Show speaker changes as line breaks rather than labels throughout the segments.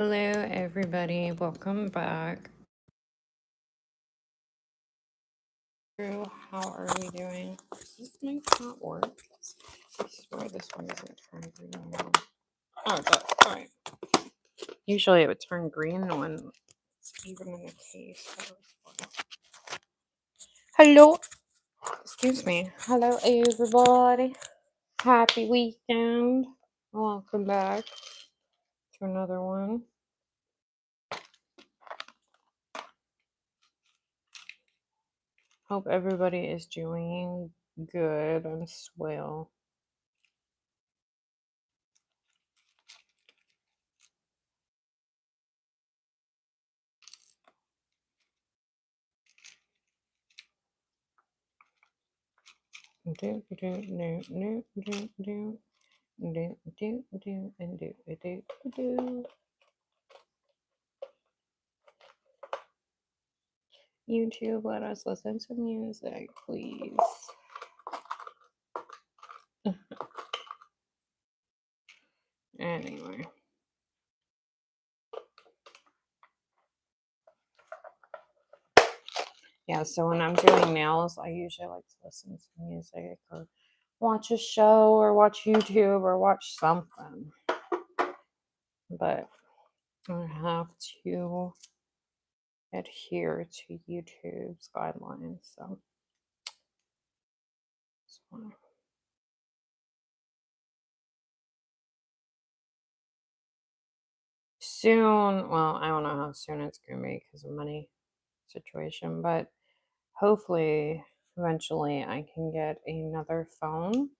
Hello, everybody. Welcome back. How are we doing? Does this mic not work? I swear this one doesn't turn green now. Oh, it does. All right. Usually it would turn green when it's even in the case. Hello. Excuse me. Hello, everybody. Happy weekend. Welcome back to another one. Hope everybody is doing good and swell. Do do do do do do do do do and do do do. YouTube, let us listen to music, please. Anyway. Yeah, so when I'm doing nails, I usually like to listen to music or watch a show or watch YouTube or watch something. But I have to adhere to YouTube's guidelines, so that's why. Soon, well, I don't know how soon it's going to be because of money situation, but hopefully eventually I can get another phone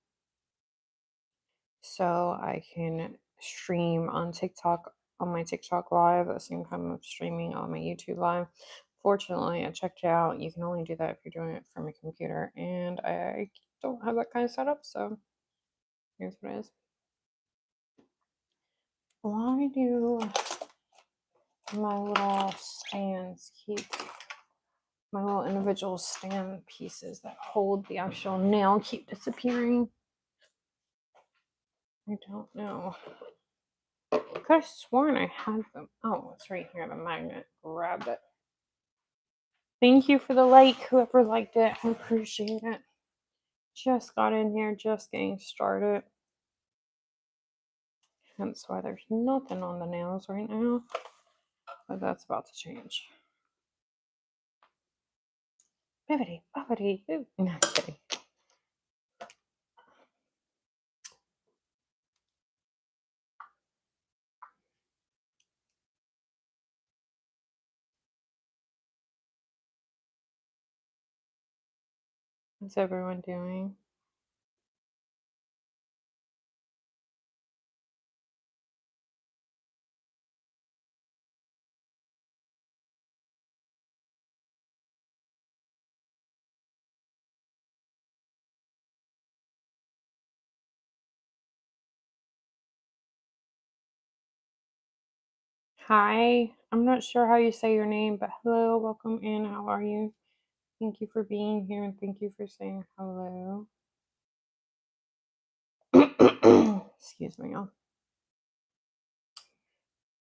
so I can stream on TikTok, on my TikTok live at the same time of streaming on my YouTube live. Fortunately, I checked out, you can only do that if you're doing it from a computer, and I don't have that kind of setup, so here's what it is. Why do my little stands keep, my little individual stand pieces that hold the actual nail keep disappearing? I don't know. I could have sworn I had them. Oh, it's right here, the magnet. Grabbed it. Thank you for the like, whoever liked it. I appreciate it. Just got in here, just getting started. Hence why there's nothing on the nails right now. But that's about to change. Bibbidi, bobbidi, boo. No, I'm kidding. How's everyone doing? Hi, I'm not sure how you say your name, but hello, welcome in. How are you? Thank you for being here and thank you for saying hello. Excuse me, y'all.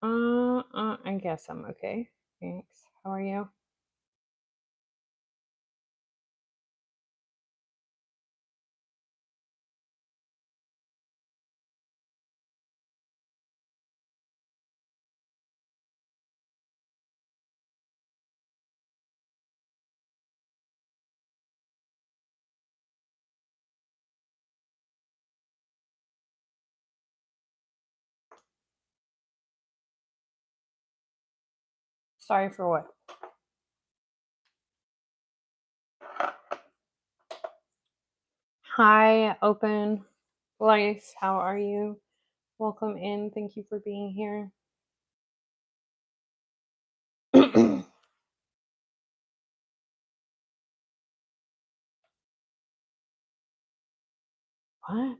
I guess I'm okay. Thanks. How are you? Sorry for what? Hi, Open Life. How are you? Welcome in. Thank you for being here. What?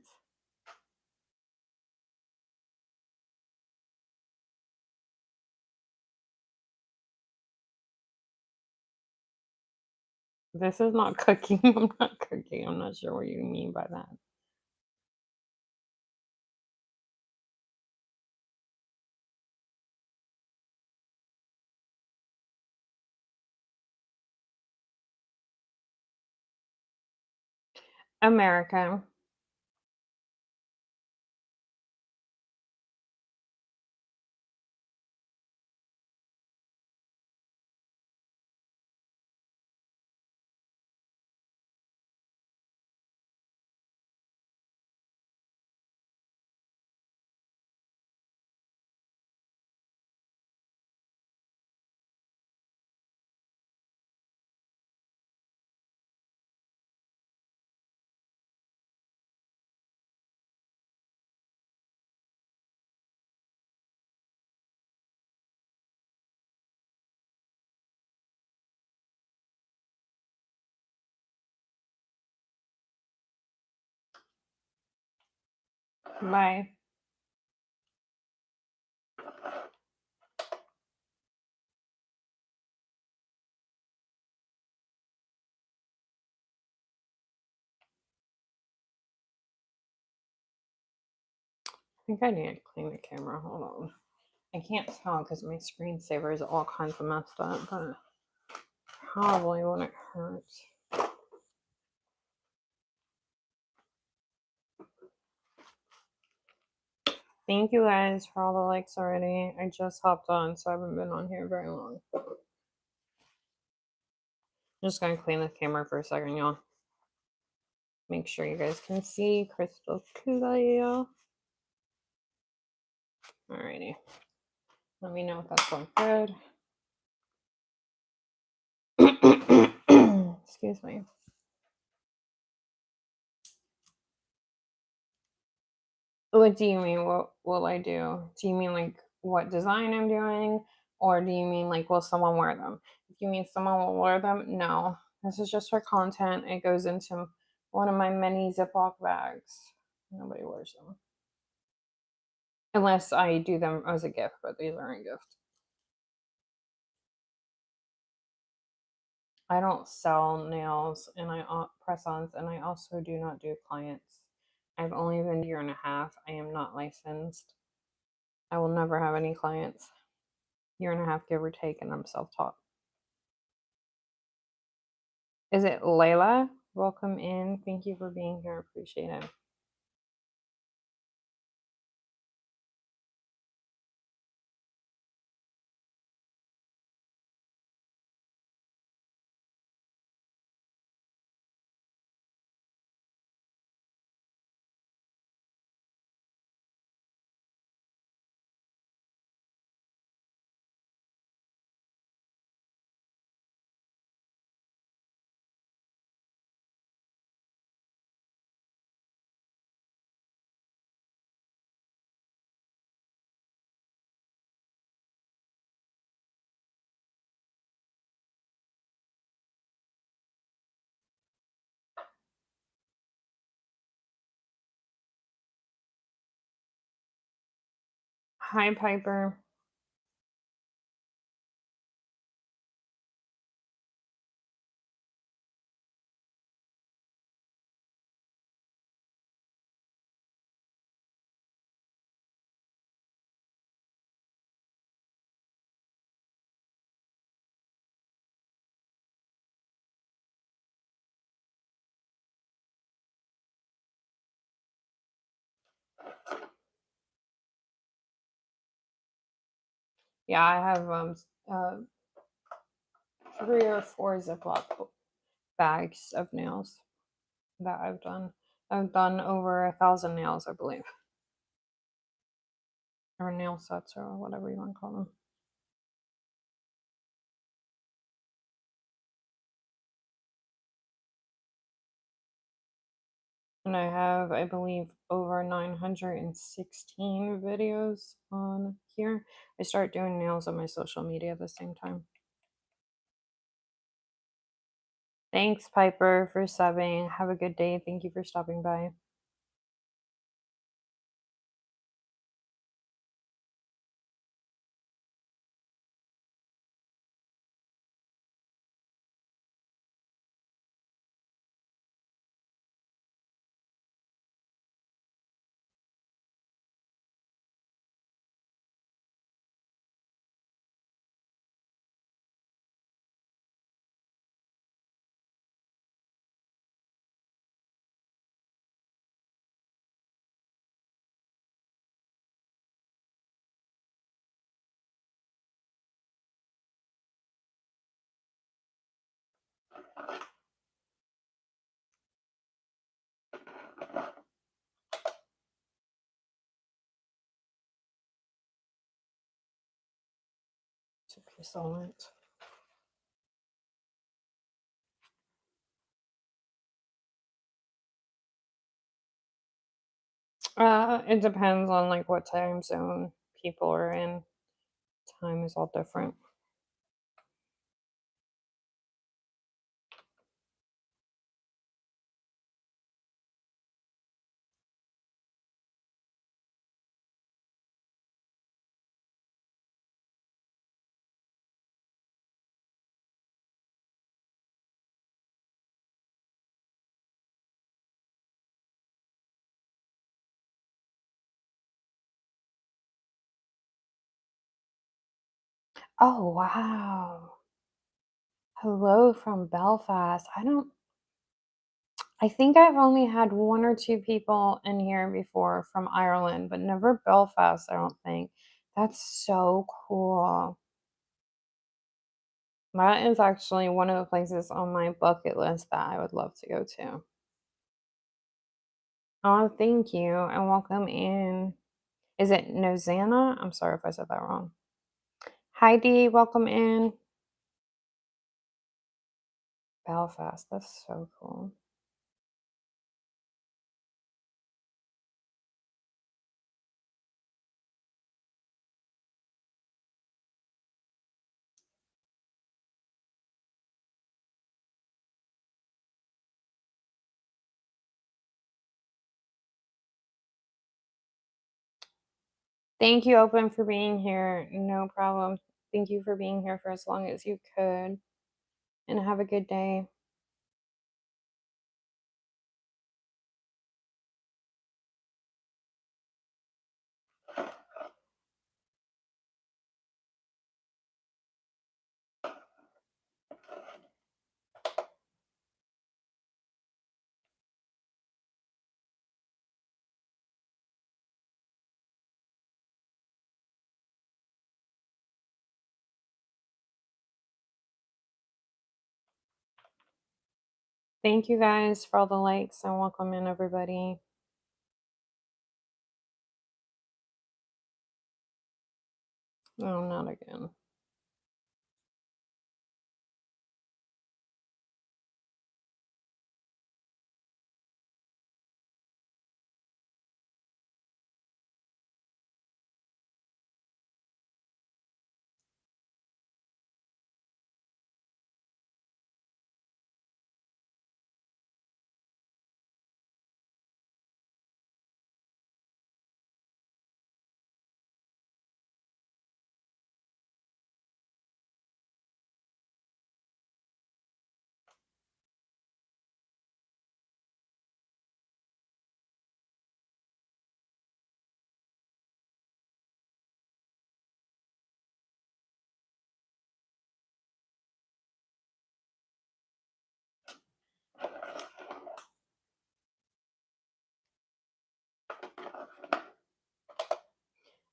This is not cooking. I'm not cooking. I'm not sure what you mean by that. American. Bye. I think I need to clean the camera. Hold on. I can't tell because my screensaver is all kinds of messed up, but probably wouldn't hurt. Thank you guys for all the likes already. I just hopped on, so I haven't been on here very long. I'm just gonna clean the camera for a second, y'all. Make sure you guys can see crystal clear. Alrighty. Let me know if that's all good. Excuse me. What do you mean? What will I do? Do you mean like what design I'm doing? Or do you mean like will someone wear them? If you mean someone will wear them, no. This is just for content. It goes into one of my many Ziploc bags. Nobody wears them. Unless I do them as a gift, but these aren't a gift. I don't sell nails and I press-ons, and I also do not do clients. I've only been a year and a half. I am not licensed. I will never have any clients. Year and a half, give or take, and I'm self-taught. Is it Layla? Welcome in. Thank you for being here. Appreciate it. Hi, Piper. Yeah, I have 3 or 4 Ziploc bags of nails that I've done. I've done over 1,000 nails, I believe. Or nail sets, or whatever you want to call them. And I have, I believe, over 916 videos on here. I start doing nails on my social media at the same time. Thanks, Piper, for subbing. Have a good day. Thank you for stopping by. It's a piece on it. It depends on like what time zone people are in. Time is all different. Oh wow. Hello from Belfast. I think I've only had one or two people in here before from Ireland, but never Belfast, I don't think. That's so cool. That is actually one of the places on my bucket list that I would love to go to. Oh, thank you and welcome in. Is it Nozana? I'm sorry if I said that wrong. Heidi, welcome in. Belfast, that's so cool. Thank you, Open, for being here. No problem. Thank you for being here for as long as you could. And have a good day. Thank you guys for all the likes and welcome in, everybody. Oh, not again.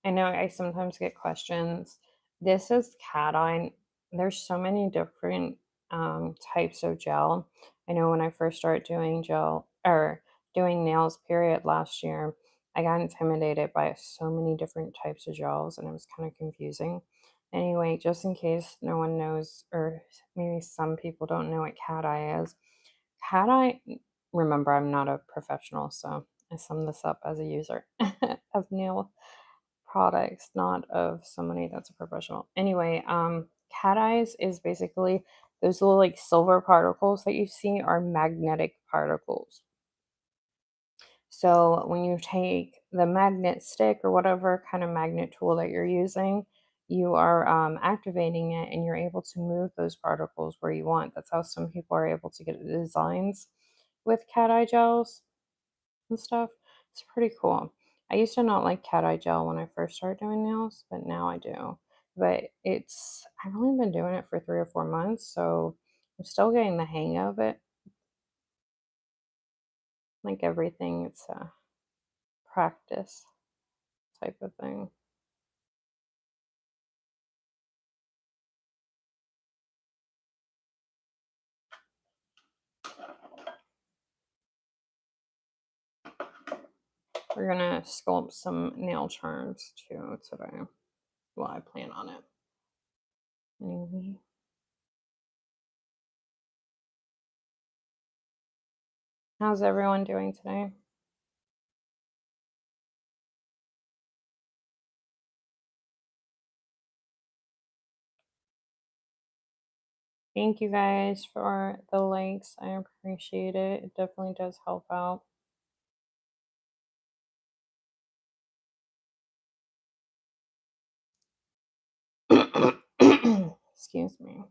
I know I sometimes get questions. This is cat eye. There's so many different types of gel. I know when I first started doing gel or doing nails, period, last year, I got intimidated by so many different types of gels and it was kind of confusing. Anyway, just in case no one knows, or maybe some people don't know what cat eye is, cat eye, remember, I'm not a professional, so I sum this up as a user of nail products, not of somebody that's a professional. Anyway, cat eyes is basically those little like silver particles that you see are magnetic particles. So when you take the magnet stick or whatever kind of magnet tool that you're using, you are activating it and you're able to move those particles where you want. That's how some people are able to get designs with cat eye gels and stuff. It's pretty cool. I used to not like cat eye gel when I first started doing nails, but now I do. But I've only been doing it for 3 or 4 months, so I'm still getting the hang of it. Like everything, it's a practice type of thing. We're gonna sculpt some nail charms too today. Well, I plan on it. Anyway. How's everyone doing today? Thank you guys for the likes. I appreciate it. It definitely does help out. Excuse me.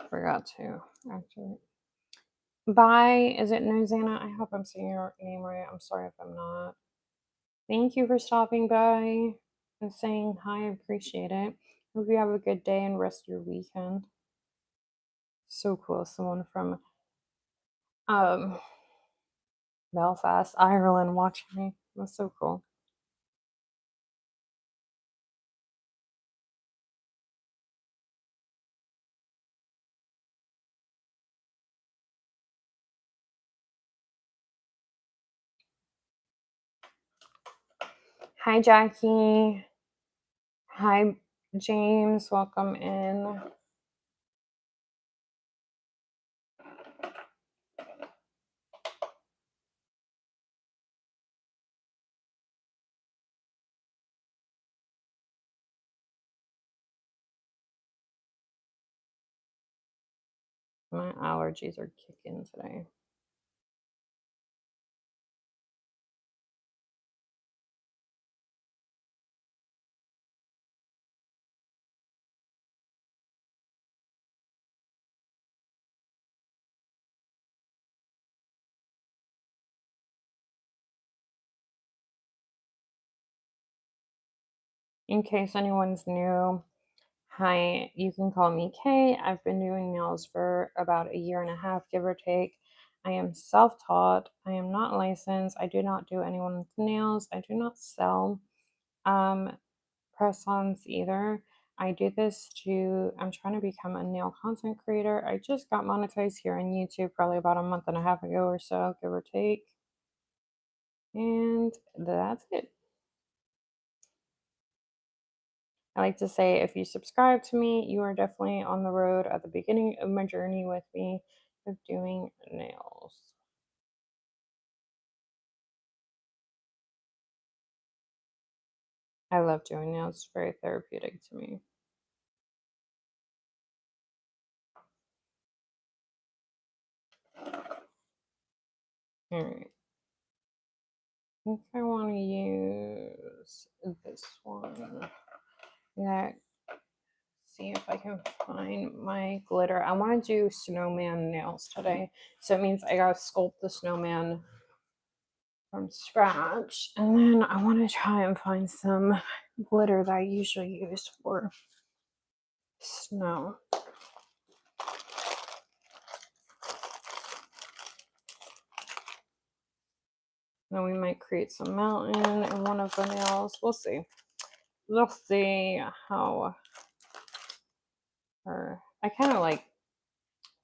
Forgot to activate. Bye. Is it Nozana? I hope I'm saying your name right. I'm sorry if I'm not. Thank you for stopping by and saying hi. I appreciate it. Hope you have a good day and rest of your weekend. So cool. Someone from Belfast, Ireland watching me. That's so cool. Hi, Jackie. Hi, James. Welcome in. My allergies are kicking today. In case anyone's new, hi, you can call me Kay. I've been doing nails for about a year and a half, give or take. I am self-taught. I am not licensed. I do not do anyone's nails. I do not sell press-ons either. I do this I'm trying to become a nail content creator. I just got monetized here on YouTube probably about a month and a half ago or so, give or take. And that's it. I like to say if you subscribe to me, you are definitely on the road at the beginning of my journey with me of doing nails. I love doing nails. It's very therapeutic to me. All right. I think I want to use this one. Yeah. See if I can find my glitter. I want to do snowman nails today. So it means I gotta sculpt the snowman from scratch. And then I want to try and find some glitter that I usually use for snow. Then we might create some mountain in one of the nails. We'll see. We'll see how I kind of like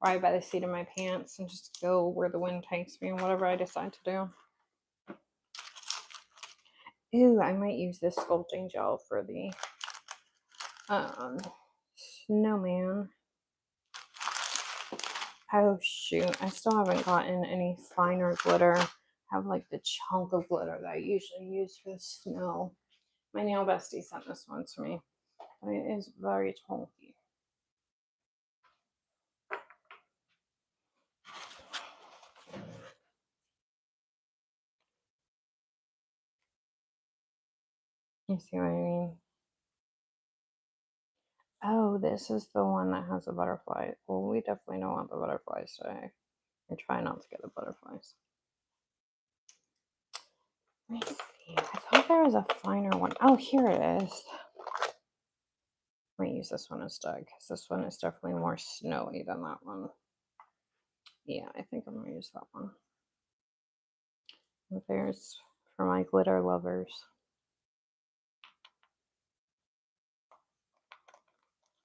ride by the seat of my pants and just go where the wind takes me and whatever I decide to do. Ooh, I might use this sculpting gel for the snowman. Oh shoot, I still haven't gotten any finer glitter. I have like the chunk of glitter that I usually use for the snow. My nail bestie sent this one to me, but it is very chunky. You see what I mean? Oh, this is the one that has the butterfly. Well, we definitely don't want the butterflies today. I try not to get the butterflies. Let me see. I thought there was a finer one. Oh, here it is. I'm gonna use this one instead because this one is definitely more snowy than that one. Yeah, I think I'm gonna use that one. And there's for my glitter lovers.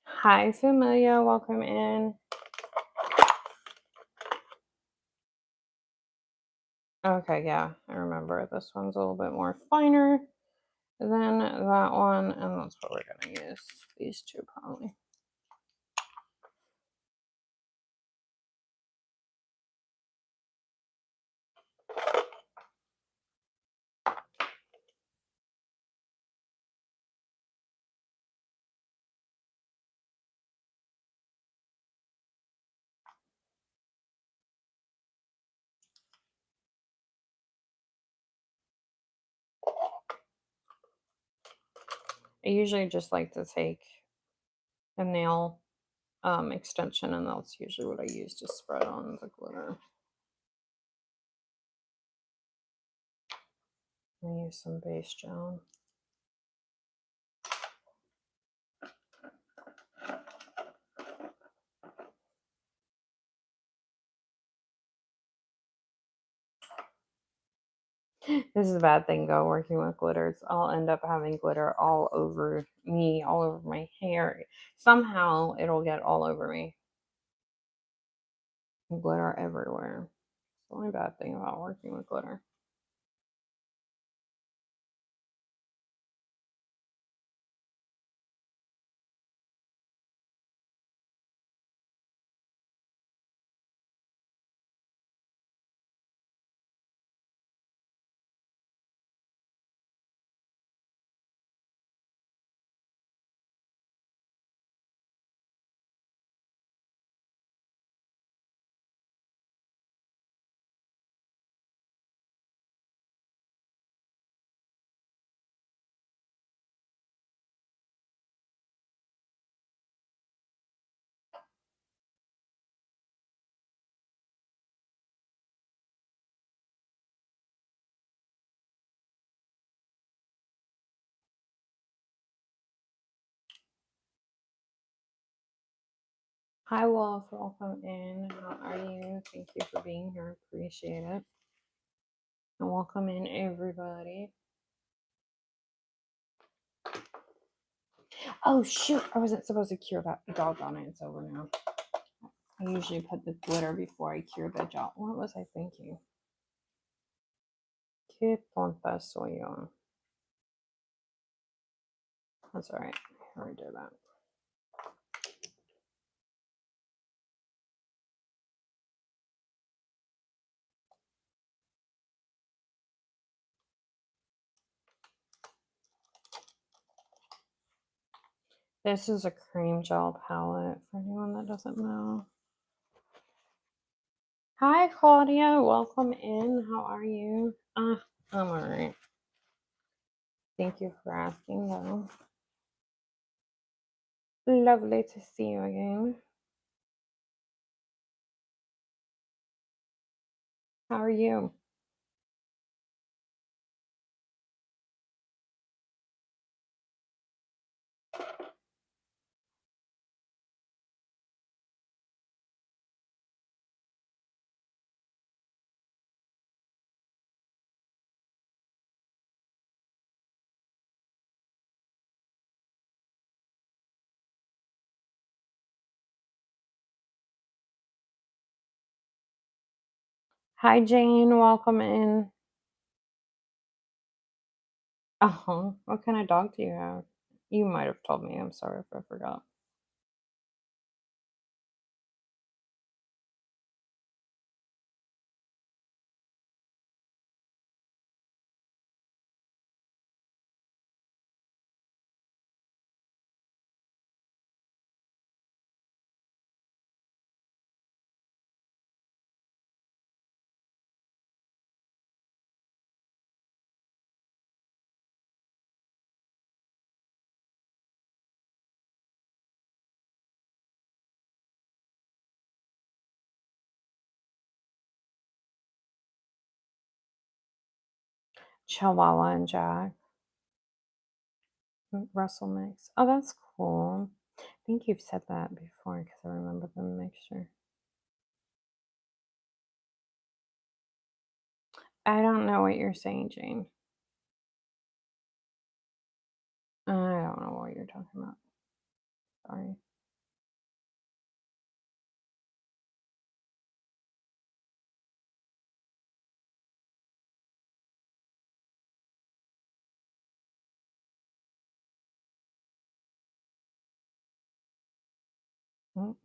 Hi, Familia. Welcome in. Okay, yeah, I remember. This one's a little bit more finer than that one, and that's what we're gonna use. These two probably. I usually just like to take a nail extension, and that's usually what I use to spread on the glitter. I use some base gel. This is a bad thing though, working with glitters. I'll end up having glitter all over me, all over my hair. Somehow it'll get all over me. Glitter everywhere. It's the only bad thing about working with glitter. Hi Wolf, welcome in. How are you? Thank you for being here. Appreciate it. And welcome in everybody. Oh shoot, I wasn't supposed to cure that. Doggone it, it's over now. I usually put the glitter before I cure the gel. What was I thinking? Qué tonta soy yo. That's alright. I already did that. This is a cream gel palette for anyone that doesn't know. Hi Claudia, welcome in. How are you? I'm alright. Thank you for asking though. Lovely to see you again. How are you? Hi Jane, welcome in. Oh, what kind of dog do you have? You might have told me. I'm sorry if I forgot. Chihuahua and Jack. Russell mix. Oh, that's cool. I think you've said that before because I remember the mixture. I don't know what you're saying, Jane. I don't know what you're talking about. Sorry. Mm.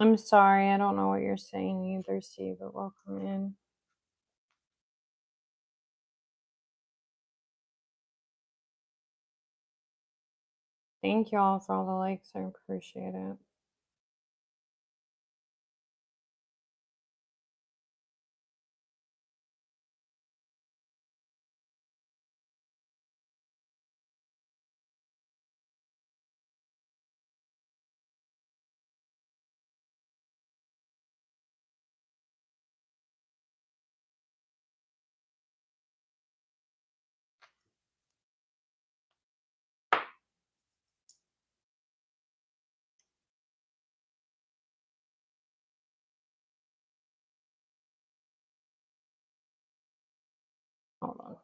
I'm sorry. I don't know what you're saying either, Steve, but welcome in. Thank you all for all the likes. I appreciate it. Hold on.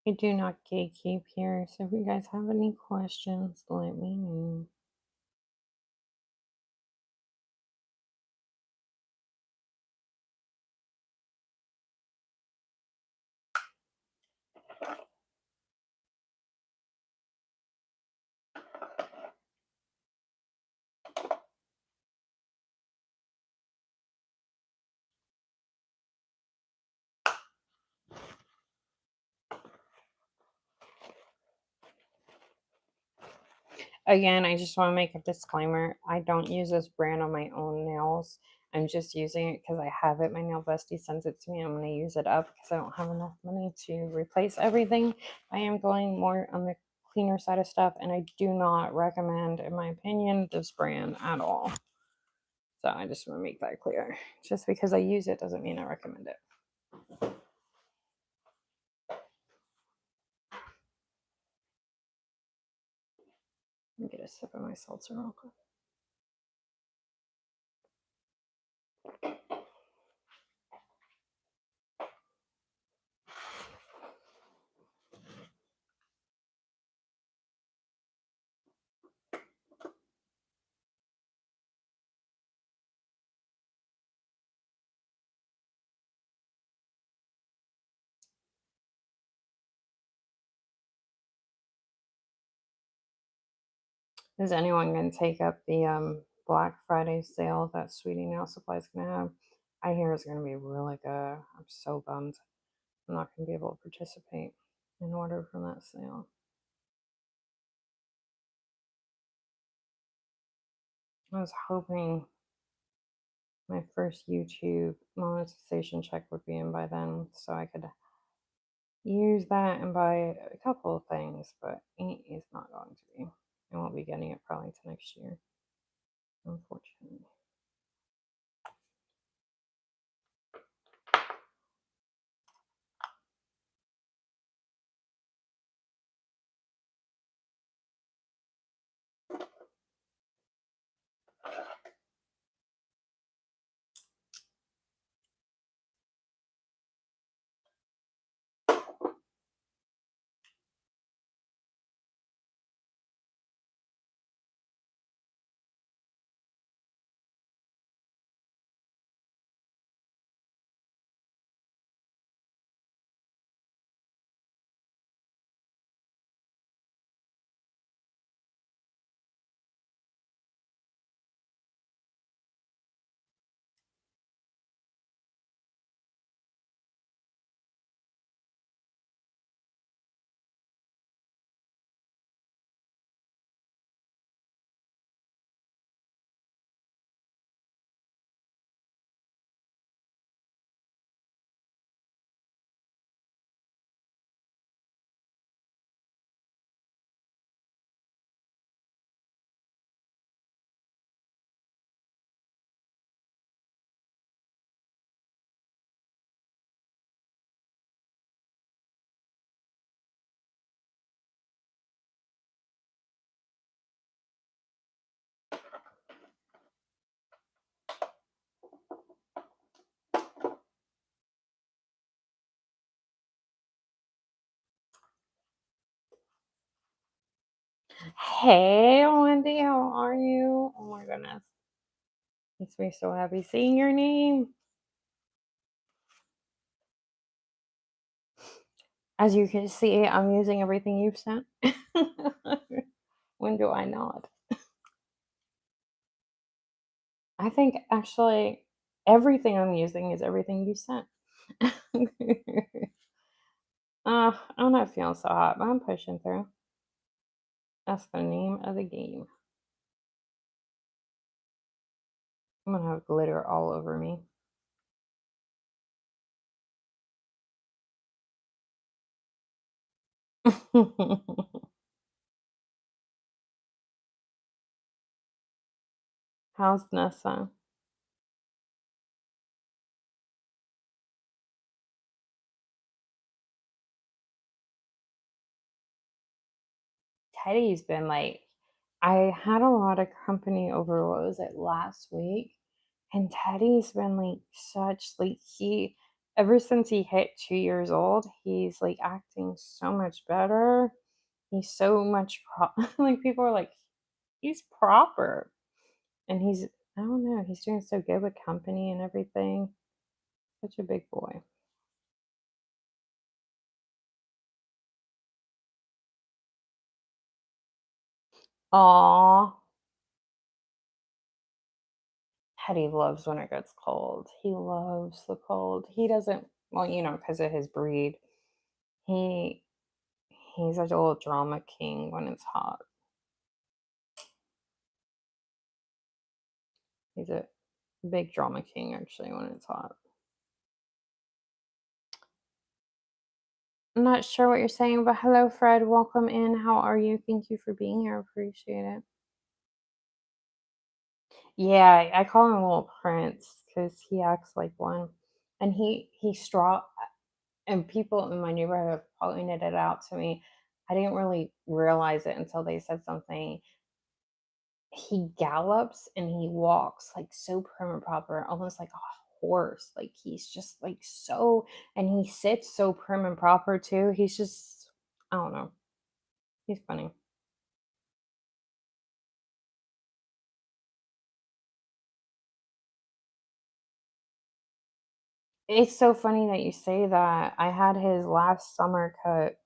I do not gatekeep here, so if you guys have any questions, let me know. again, I just want to make a disclaimer. I don't use this brand on my own nails. I'm just using it because I have it. My nail bestie sends it to me. I'm going to use it up because I don't have enough money to replace everything. I am going more on the cleaner side of stuff, and I do not recommend, in my opinion, this brand at all. So I just want to make that clear. Just because I use it doesn't mean I recommend it. Let me get a sip of my seltzer real quick. Is anyone going to take up the Black Friday sale that Sweetie Nail Supply is going to have? I hear it's going to be really good. I'm so bummed I'm not going to be able to participate in order from that sale. I was hoping my first YouTube monetization check would be in by then so I could use that and buy a couple of things, but it is not going to be. I won't be getting it probably till next year, unfortunately. Hey, Wendy, how are you? Oh my goodness. Makes me so happy seeing your name. As you can see, I'm using everything you've sent. When do I not? I think actually everything I'm using is everything you sent. I'm not feeling so hot, but I'm pushing through. That's the name of the game. I'm gonna have glitter all over me. How's Nessa? Teddy's been like, I had a lot of company over, what was it, last week? And Teddy's been like such, like, ever since he hit 2 years old, he's like acting so much better. He's so much, like, people are like, he's proper. And I don't know, he's doing so good with company and everything. Such a big boy. Aw. Teddy loves when it gets cold. He loves the cold. He doesn't, well, because of his breed. He he's a little drama king when it's hot. He's a big drama king, actually, when it's hot. I'm not sure what you're saying, but hello, Fred. Welcome in. How are you? Thank you for being here. Appreciate it. Yeah, I call him Little Prince because he acts like one, and he straw. And people in my neighborhood have pointed it out to me. I didn't really realize it until they said something. He gallops and he walks like so prim and proper, almost like a horse. Like he's just like so, and he sits so prim and proper too. He's just, I don't know. He's funny. It's so funny that you say that. I had his last summer cut,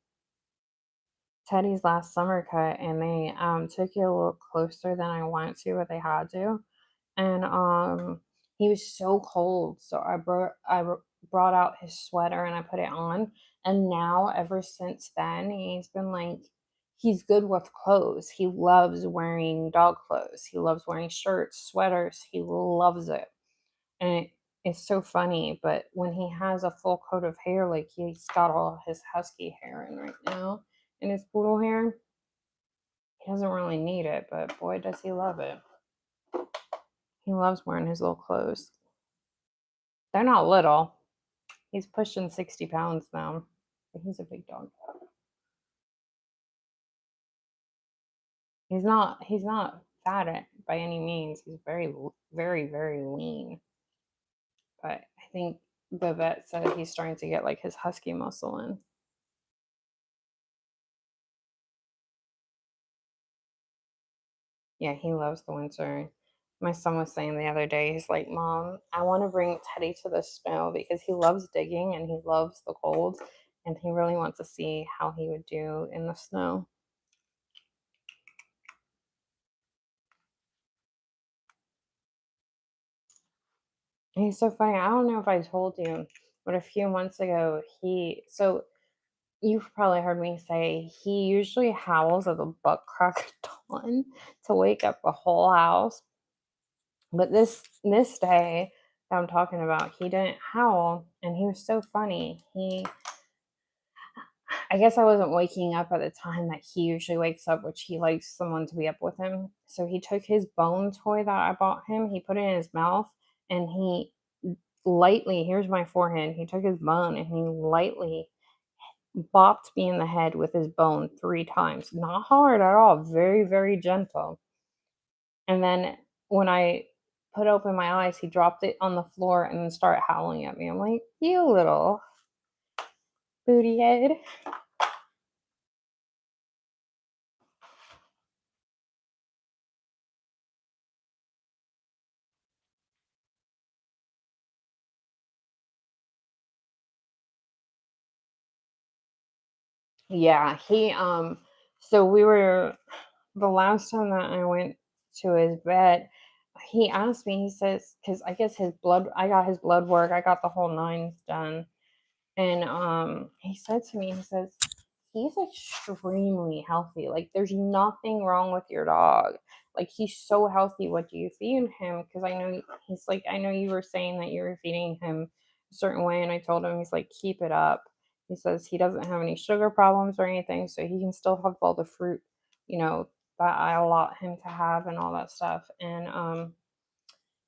Teddy's last summer cut, and they took it a little closer than I wanted to, but they had to. And he was so cold, so brought out his sweater and I put it on. And now, ever since then, he's been like, he's good with clothes. He loves wearing dog clothes. He loves wearing shirts, sweaters. He loves it. And it's so funny, but when he has a full coat of hair, like he's got all his husky hair in right now, and his poodle hair, he doesn't really need it, but boy, does he love it. He loves wearing his little clothes. They're not little. He's pushing 60 pounds now, but he's a big dog. He's not fat by any means. He's very, very, very lean. But I think the vet said he's starting to get like his husky muscle in. Yeah, he loves the winter. My son was saying the other day, he's like, Mom, I want to bring Teddy to the snow because he loves digging and he loves the cold and he really wants to see how he would do in the snow. He's so funny. I don't know if I told you, but a few months ago, so you've probably heard me say he usually howls at the butt crack of dawn to wake up the whole house. But this day that I'm talking about, he didn't howl, and he was so funny. I guess I wasn't waking up at the time that he usually wakes up, which he likes someone to be up with him. So he took his bone toy that I bought him, he put it in his mouth, and he lightly, here's my forehead, he took his bone and he lightly bopped me in the head with his bone 3 times. Not hard at all, very, very gentle. And then when I put open my eyes, he dropped it on the floor and then started howling at me. I'm like, you little booty head. Yeah, so we were the last time that I went to his vet, he asked me, he says, because I guess I got his blood work, I got the whole nines done. And he said to me, he says, he's extremely healthy. Like there's nothing wrong with your dog. Like he's so healthy. What do you feed him? Because I know he's like, I know you were saying that you were feeding him a certain way, and I told him, he's like, keep it up. He says he doesn't have any sugar problems or anything, so he can still have all the fruit, you know, that I allot him to have and all that stuff. And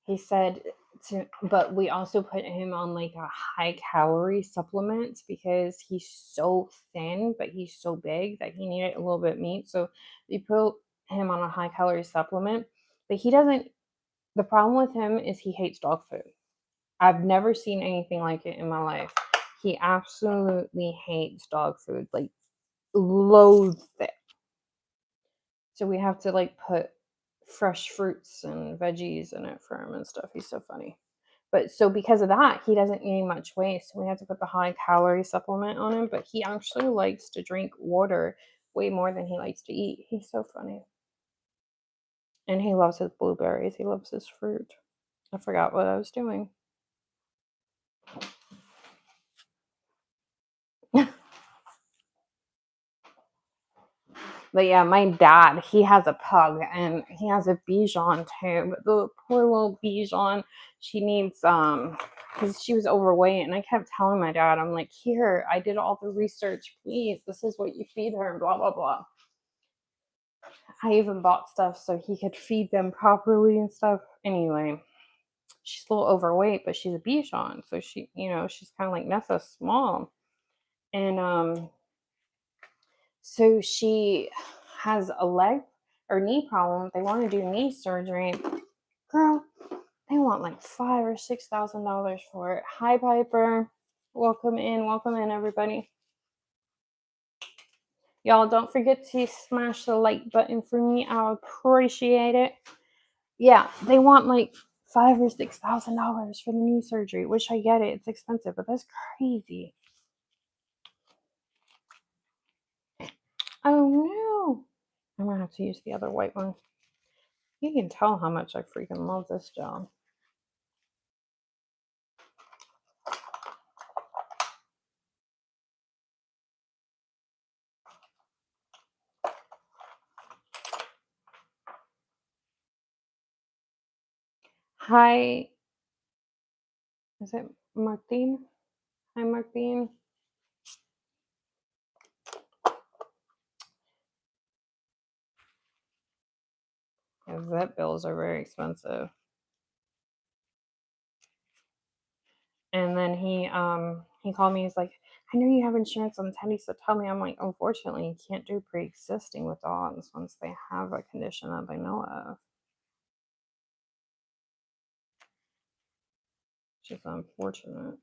he said but we also put him on like a high calorie supplement because he's so thin, but he's so big that he needed a little bit of meat. So we put him on a high calorie supplement, but he doesn't. The problem with him is he hates dog food. I've never seen anything like it in my life. He absolutely hates dog food, like loathes it. So we have to like put fresh fruits and veggies in it for him and stuff. He's so funny. But so because of that, he doesn't gain much weight. So we have to put the high calorie supplement on him. But he actually likes to drink water way more than he likes to eat. He's so funny. And he loves his blueberries. He loves his fruit. I forgot what I was doing. But yeah, my dad, he has a pug and he has a Bichon too. But the poor little Bichon, she needs because she was overweight, and I kept telling my dad, I'm like, here, I did all the research, please. This is what you feed her, and blah blah blah. I even bought stuff so he could feed them properly and stuff. Anyway, she's a little overweight, but she's a Bichon, so she, she's kind of like Nessa's mom, and so she has a leg or knee problem. They want to do knee surgery. Girl, they want like $5,000 or $6,000 for it. Hi, Piper. Welcome in, everybody. Y'all, don't forget to smash the like button for me. I'll appreciate it. Yeah, they want like $5,000 or $6,000 for the knee surgery, which I get it. It's expensive, but that's crazy. Oh no. I'm gonna have to use the other white one. You can tell how much I freaking love this job. Hi. Is it Martine? Hi, Martine. Yeah, vet bills are very expensive. And then he called me. He's like, I know you have insurance on Teddy, so tell me. I'm like, unfortunately, you can't do pre-existing with dogs once they have a condition that they know of. Which is unfortunate.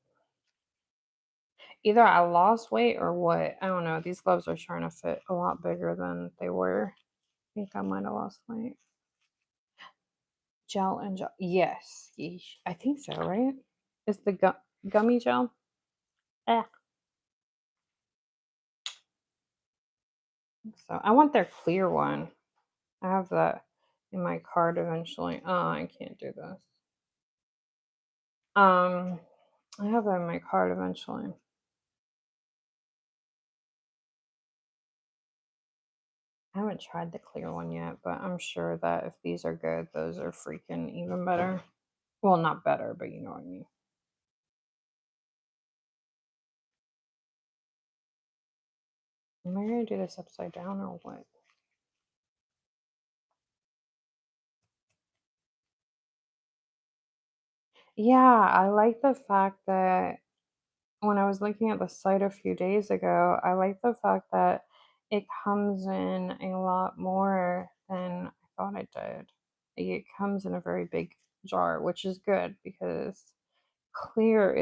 Either I lost weight or what. I don't know. These gloves are trying to fit a lot bigger than they were. I think I might have lost weight. Gel and gel. Yes. Yeesh. I think so, right? Is the gummy gel? Eh. So I want their clear one. I have that in my card eventually. Oh, I can't do this. I have that in my card eventually. I haven't tried the clear one yet, but I'm sure that if these are good, those are freaking even better. Well, not better, but you know what I mean. Am I going to do this upside down or what? Yeah, I like the fact that when I was looking at the site a few days ago, I like the fact that it comes in a lot more than I thought it did. It comes in a very big jar, which is good because clear,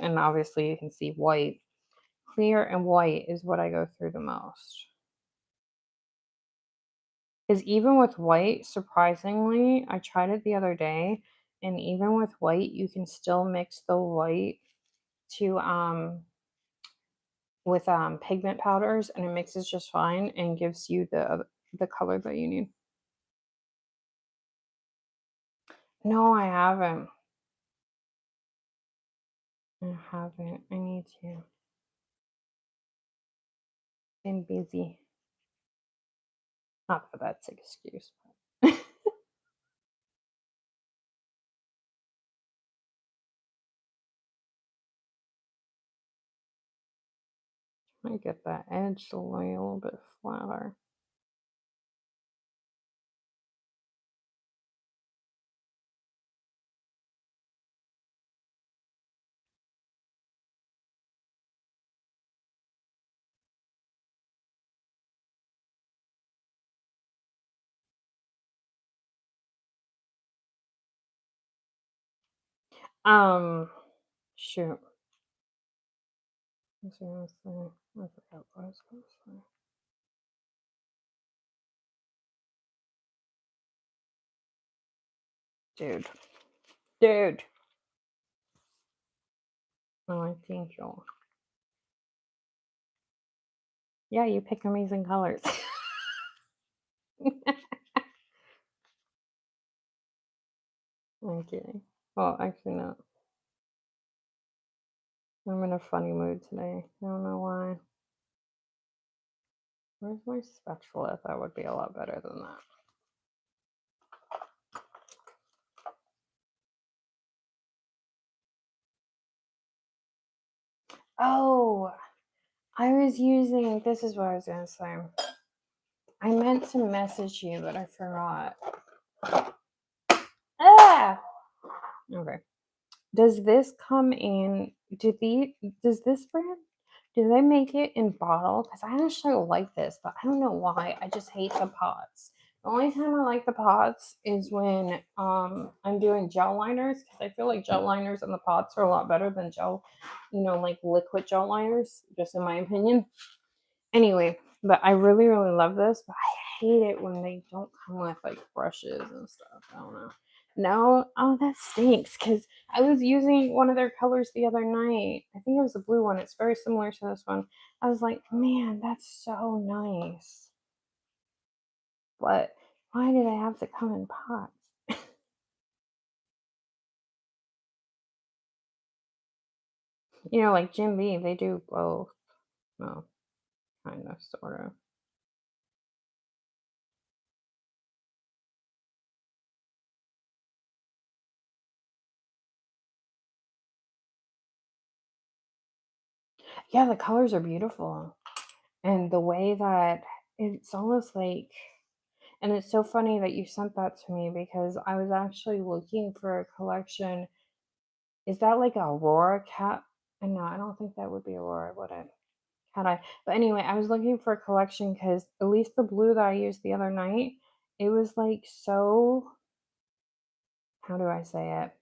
and obviously you can see white. Clear and white is what I go through the most. Is even with white, surprisingly, I tried it the other day, and even with white, you can still mix the white to with pigment powders, and it mixes just fine and gives you the color that you need. No, I haven't. I haven't. I need to. Been busy. Not that that's an excuse. But I get that edge to lay a little bit flatter. Shoot. I forgot what I was going to say. Dude. Oh, I think you'll. Yeah, you pick amazing colors. I'm kidding. Well, actually, not. I'm in a funny mood today. I don't know why. Where's my spatula? That would be a lot better than that. Oh, I was using, this is what I was going to say. I meant to message you, but I forgot. Ah! Okay. Does this come in, does this brand, do they make it in bottle? Because I actually like this, but I don't know why. I just hate the pots. The only time I like the pots is when I'm doing gel liners, because I feel like gel liners and the pots are a lot better than gel, like liquid gel liners, just in my opinion. Anyway, but I really, really love this, but I hate it when they don't come with like brushes and stuff. I don't know. No, oh, that stinks because I was using one of their colors the other night. I think it was a blue one. It's very similar to this one. I was like, man, that's so nice. But why did I have to come in pots? Like Jim Beam, they do both. No, kind of, sort of. Yeah, the colors are beautiful. And the way that it's almost like, and it's so funny that you sent that to me because I was actually looking for a collection. Is that like a Aurora cat? No, I don't think that would be Aurora, would it? Cat eye. But anyway, I was looking for a collection because at least the blue that I used the other night, it was like so, how do I say it?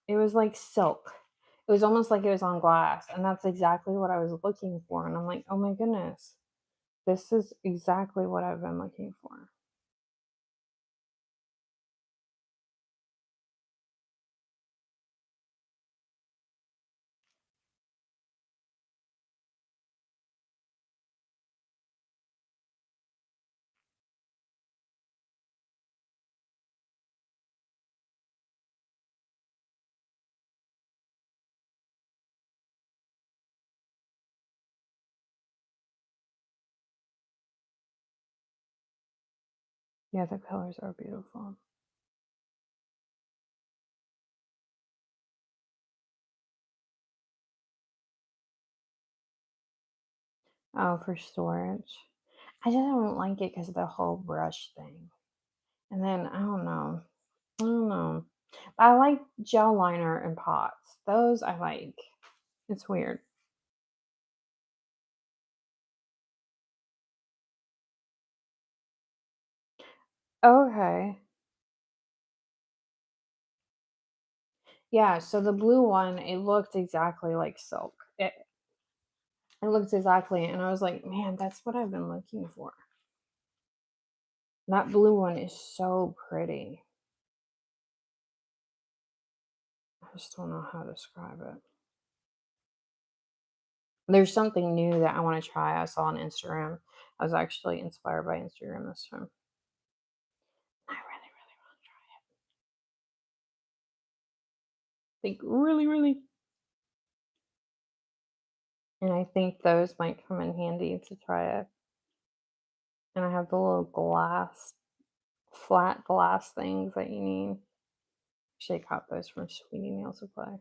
It was like silk. It was almost like it was on glass. And that's exactly what I was looking for. And I'm like, oh my goodness, this is exactly what I've been looking for. Yeah, the colors are beautiful. Oh, for storage. I just don't like it because of the whole brush thing. And then I don't know. I don't know. But I like gel liner and pots. Those I like. It's weird. Okay. Yeah, so the blue one, it looked exactly like silk. It looks exactly, and I was like, man, that's what I've been looking for. That blue one is so pretty. I just don't know how to describe it. There's something new that I want to try. I saw on Instagram. I was actually inspired by Instagram this time. I really, really want to try it. Like really, really. And I think those might come in handy to try it. And I have the little glass, flat glass things that you need. Actually, I got those from Sweetie Nail Supply.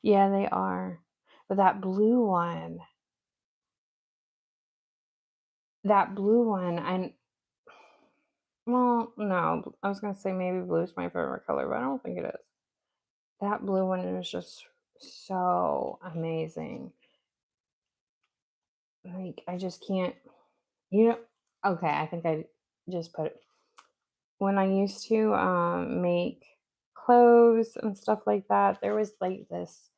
Yeah, they are. But that blue one, I well, no, I was gonna say maybe blue is my favorite color, but I don't think it is. That blue one is just so amazing. Like I just can't, you know. Okay, I think I just put it. When I used to make clothes and stuff like that, there was like this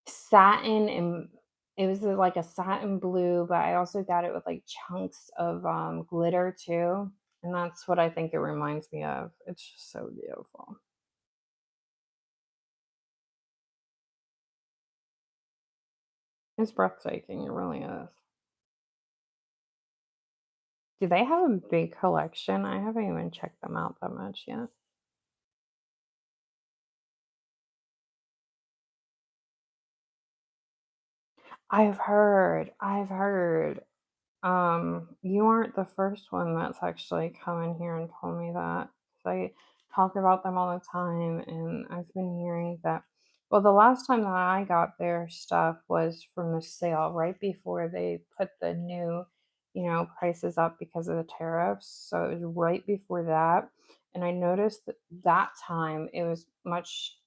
satin, and it was like a satin blue, but I also got it with like chunks of glitter too. And that's what I think it reminds me of. It's just so beautiful. It's breathtaking. It really is. Do they have a big collection? I haven't even checked them out that much yet. I've heard. You aren't the first one that's actually come in here and told me that. 'Cause I talk about them all the time, and I've been hearing that. Well, the last time that I got their stuff was from the sale right before they put the new, prices up because of the tariffs. So it was right before that. And I noticed that that time it was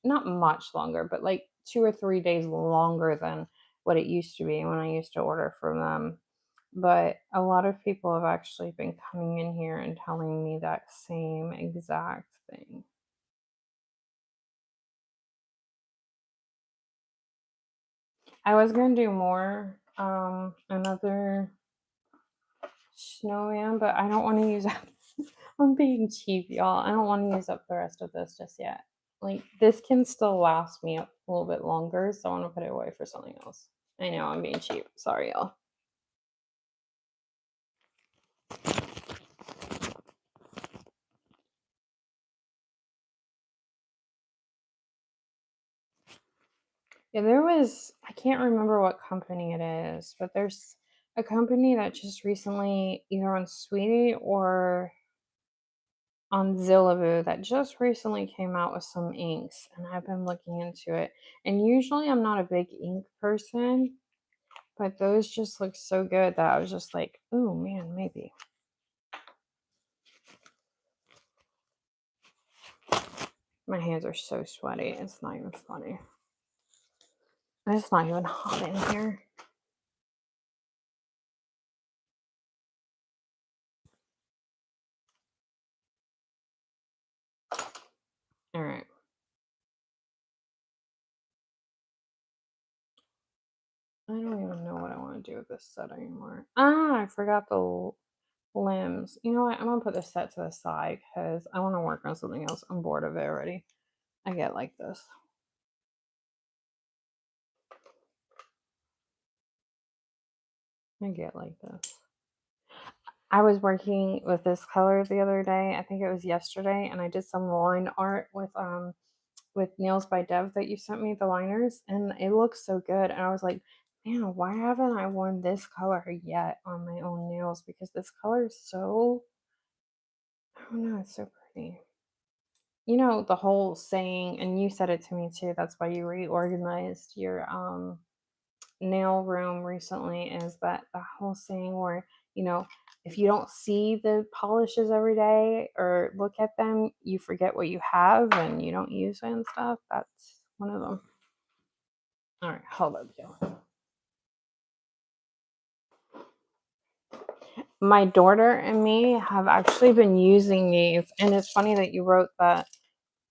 not much longer, but like 2 or 3 days longer than what it used to be when I used to order from them. But a lot of people have actually been coming in here and telling me that same exact thing. I was gonna do more, another snowman, but I don't want to use up. I'm being cheap, y'all. I don't want to use up the rest of this just yet. Like this can still last me a little bit longer, so I want to put it away for something else. I know I'm being cheap. Sorry, y'all. Yeah, I can't remember what company it is, but there's a company that just recently, either on Sweetie or on Zillaboo, that just recently came out with some inks, and I've been looking into it. And usually I'm not a big ink person, but those just look so good that I was just like, oh man, maybe. My hands are so sweaty. It's not even funny. It's not even hot in here. All right. I don't even know what I want to do with this set anymore. I forgot the limbs. You know what? I'm gonna put this set to the side because I want to work on something else. I'm bored of it already. I get like this. I get like this. I was working with this color the other day. I think it was yesterday, and I did some line art with Nails by Dev that you sent me, the liners, and it looks so good. And I was like, man, why haven't I worn this color yet on my own nails? Because this color is so, I don't know, it's so pretty. You know, the whole saying, and you said it to me too, that's why you reorganized your nail room recently, is that the whole saying where, if you don't see the polishes every day or look at them, you forget what you have and you don't use it and stuff. That's one of them. All right, hold up, Joe. My daughter and me have actually been using these, and it's funny that you wrote that,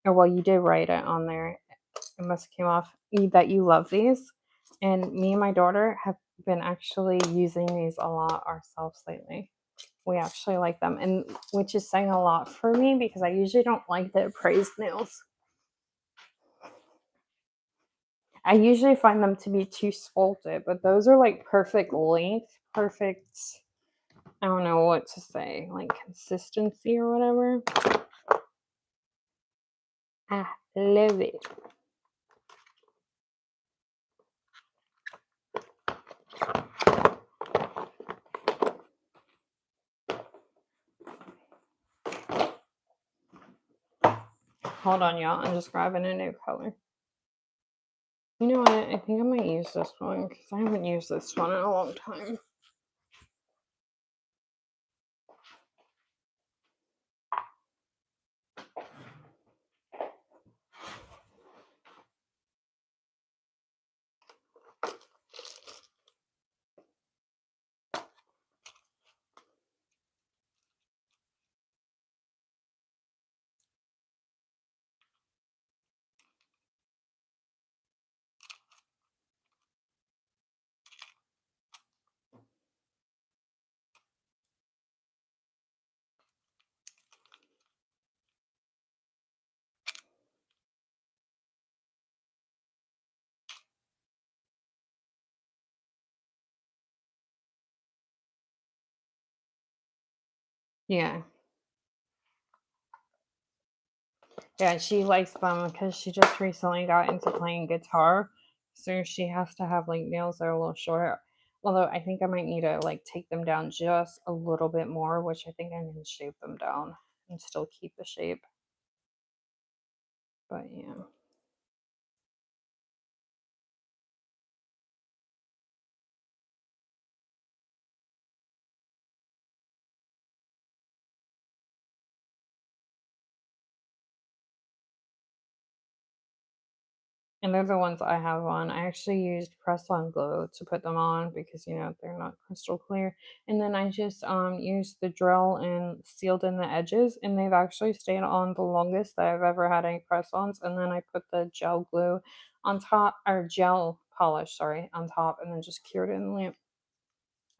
or well, you did write it on there. It must have came off that you love these. And me and my daughter have been actually using these a lot ourselves lately. We actually like them, and which is saying a lot for me because I usually don't like the appraised nails. I usually find them to be too sculpted, but those are like perfect length, perfect, I don't know what to say, like consistency or whatever. I love it. Hold on, y'all. I'm just grabbing a new color. You know what? I think I might use this one because I haven't used this one in a long time. Yeah. Yeah, she likes them because she just recently got into playing guitar. So she has to have like nails that are a little shorter. Although I think I might need to like take them down just a little bit more, which I think I can shape them down and still keep the shape. But yeah. And they're the ones I have on. I actually used press-on glue to put them on because they're not crystal clear. And then I just used the drill and sealed in the edges, and they've actually stayed on the longest that I've ever had any press-ons. And then I put the gel glue on top, or gel polish, sorry, on top, and then just cured it in the lamp.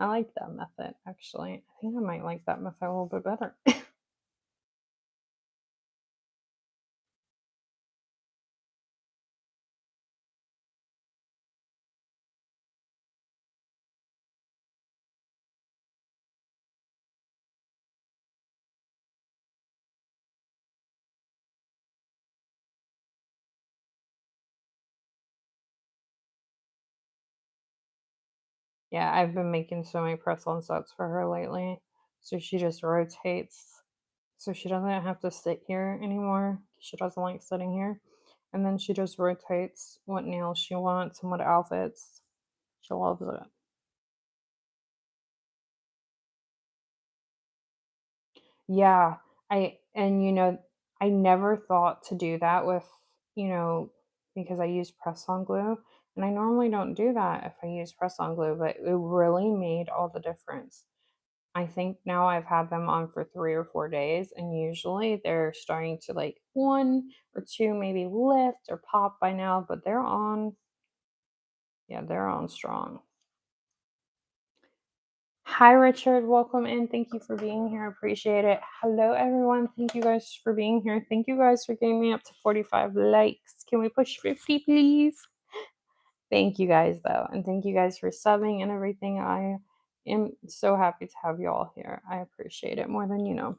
I like that method actually. I think I might like that method a little bit better. Yeah, I've been making so many press-on sets for her lately. So she just rotates. So she doesn't have to sit here anymore. She doesn't like sitting here. And then she just rotates what nails she wants and what outfits. She loves it. Yeah, I never thought to do that with, you know, because I use press-on glue, and I normally don't do that if I use press-on glue, but it really made all the difference. I think now I've had them on for 3 or 4 days, and usually they're starting to like 1 or 2 maybe lift or pop by now, but they're on. Yeah, they're on strong. Hi, Richard. Welcome in. Thank you for being here. I appreciate it. Hello, everyone. Thank you guys for being here. Thank you guys for getting me up to 45 likes. Can we push 50, please? Thank you guys, though. And thank you guys for subbing and everything. I am so happy to have you all here. I appreciate it more than you know.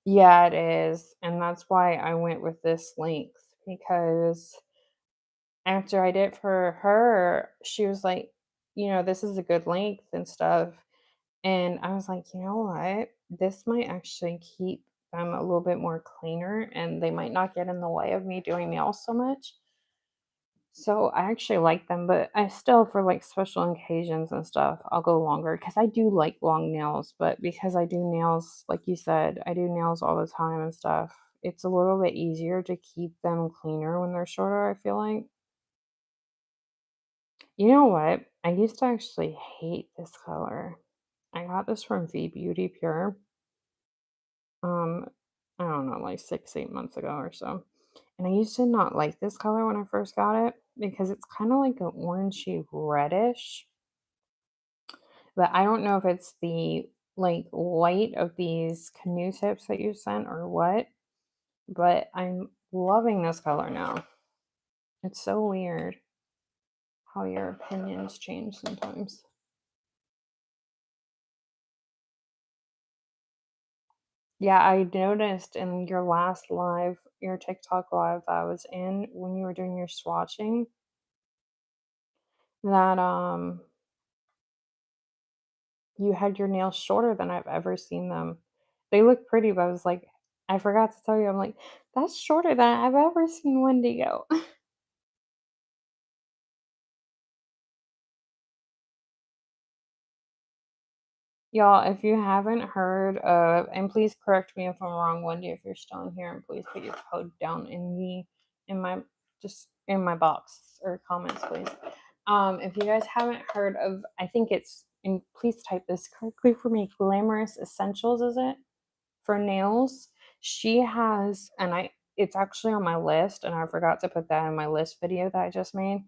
Yeah, it is. And that's why I went with this length because after I did it for her, she was like, this is a good length and stuff. And I was like, you know what? This might actually keep them a little bit more cleaner and they might not get in the way of me doing nails so much. So I actually like them, but I still, for like special occasions and stuff, I'll go longer because I do like long nails. But because I do nails, like you said, I do nails all the time and stuff, it's a little bit easier to keep them cleaner when they're shorter, I feel like. You know what? I used to actually hate this color. I got this from V Beauty Pure. Um, I don't know, like 6, 8 months ago or so. And I used to not like this color when I first got it because it's kind of like an orangey reddish. But I don't know if it's the like white of these canoe tips that you sent or what. But I'm loving this color now. It's so weird how your opinions change sometimes. Yeah, I noticed in your last live, your TikTok live that I was in when you were doing your swatching that you had your nails shorter than I've ever seen them. They look pretty, but I was like, I forgot to tell you, I'm like, that's shorter than I've ever seen Wendigo. Y'all, if you haven't heard of, and please correct me if I'm wrong, Wendy, if you're still in here, and please put your code down in my, just in my box or comments, please. If you guys haven't heard of, I think it's, and please type this correctly for me, Glamorous Essentials, is it? For nails. She has, and it's actually on my list, and I forgot to put that in my list video that I just made.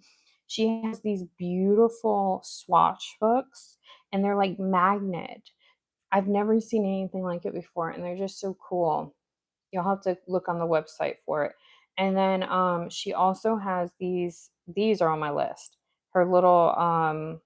She has these beautiful swatch books, and they're like magnet. I've never seen anything like it before, and they're just so cool. You'll have to look on the website for it. And then she also has these are on my list. Her little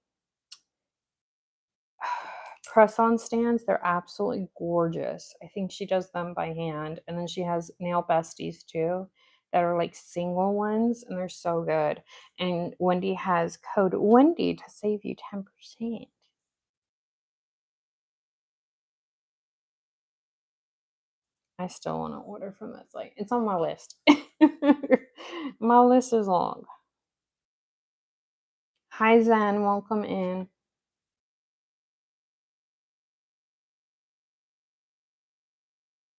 press on stands, they're absolutely gorgeous. I think she does them by hand. And then she has nail besties too that are like single ones and they're so good. And Wendy has code Wendy to save you 10%. I still want to order from that site. It's on my list. My list is long. Hi Zen, welcome in.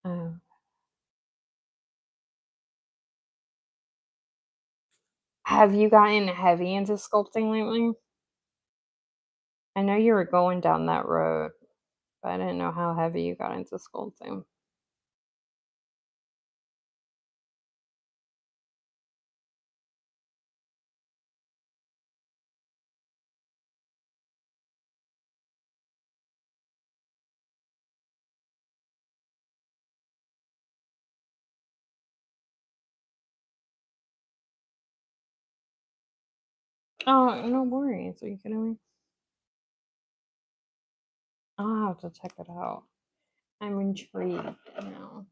Oh. Have you gotten heavy into sculpting lately? I know you were going down that road, but I didn't know how heavy you got into sculpting. Oh, no worries. Are you kidding me? I'll have to check it out. I'm intrigued now.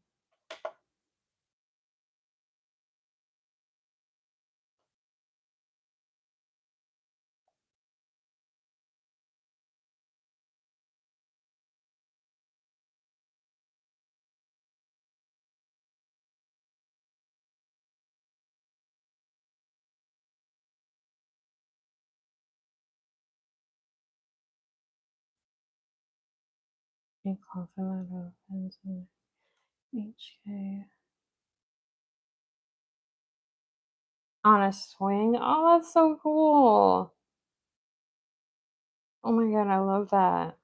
A coffee letter opens in HK. On a swing? Oh, that's so cool. Oh my god, I love that.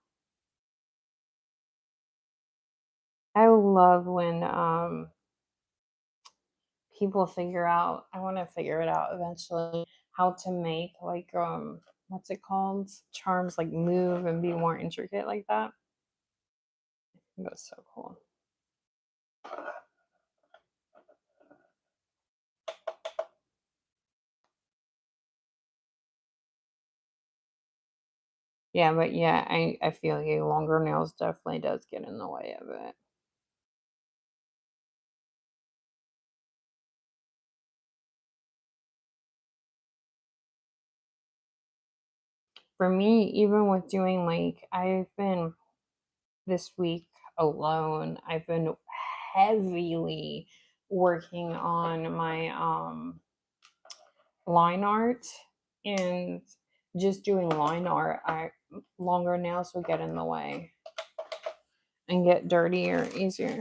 I love when people figure out, I want to figure it out eventually, how to make like what's it called? Charms like move and be more intricate like that. I think that's so cool. Yeah, but yeah, I feel like longer nails definitely does get in the way of it. For me, even with doing like I've been this week alone, I've been heavily working on my line art and just doing line art. I longer nails will get in the way and get dirtier easier.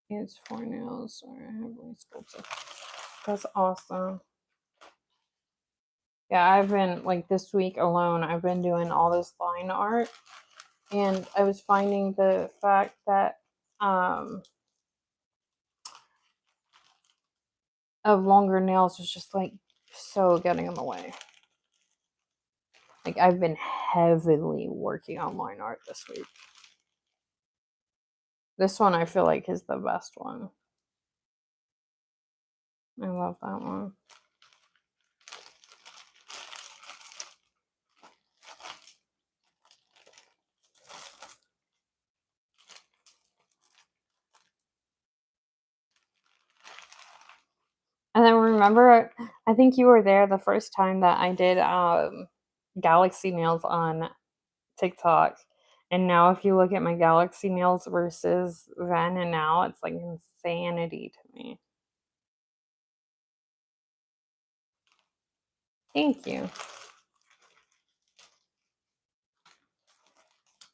It's 4 nails or heavily sculpted. That's awesome. Yeah, I've been like this week alone, I've been doing all this line art and I was finding the fact that of longer nails was just like so getting in the way. Like I've been heavily working on line art this week. This one I feel like is the best one. I love that one. And then remember, I think you were there the first time that I did galaxy nails on TikTok. And now if you look at my galaxy nails versus then and now, it's like insanity to me. Thank you.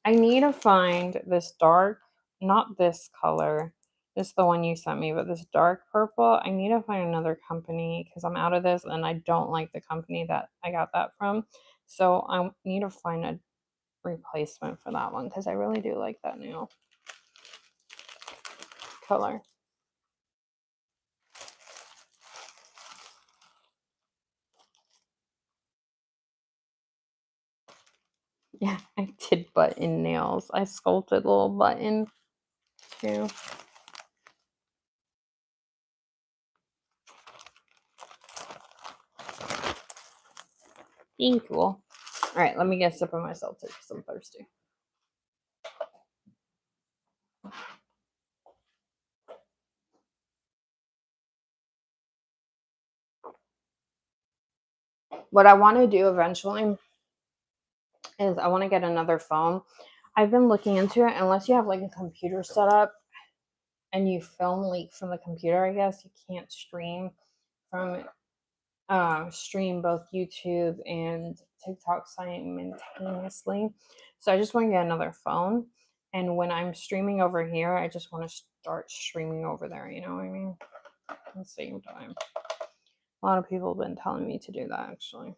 I need to find this dark, not this color. This is the one you sent me, but this dark purple. I need to find another company because I'm out of this and I don't like the company that I got that from. So I need to find a replacement for that one because I really do like that nail color. Yeah, I did button nails. I sculpted a little button. too. Being cool. All right, let me get a sip of my seltzer because I'm thirsty. What I want to do eventually is I want to get another phone. I've been looking into it. Unless you have like a computer set up and you film like from the computer, I guess you can't stream from stream both YouTube and TikTok simultaneously. So I just want to get another phone. And when I'm streaming over here, I just want to start streaming over there. You know what I mean? At the same time. A lot of people have been telling me to do that actually.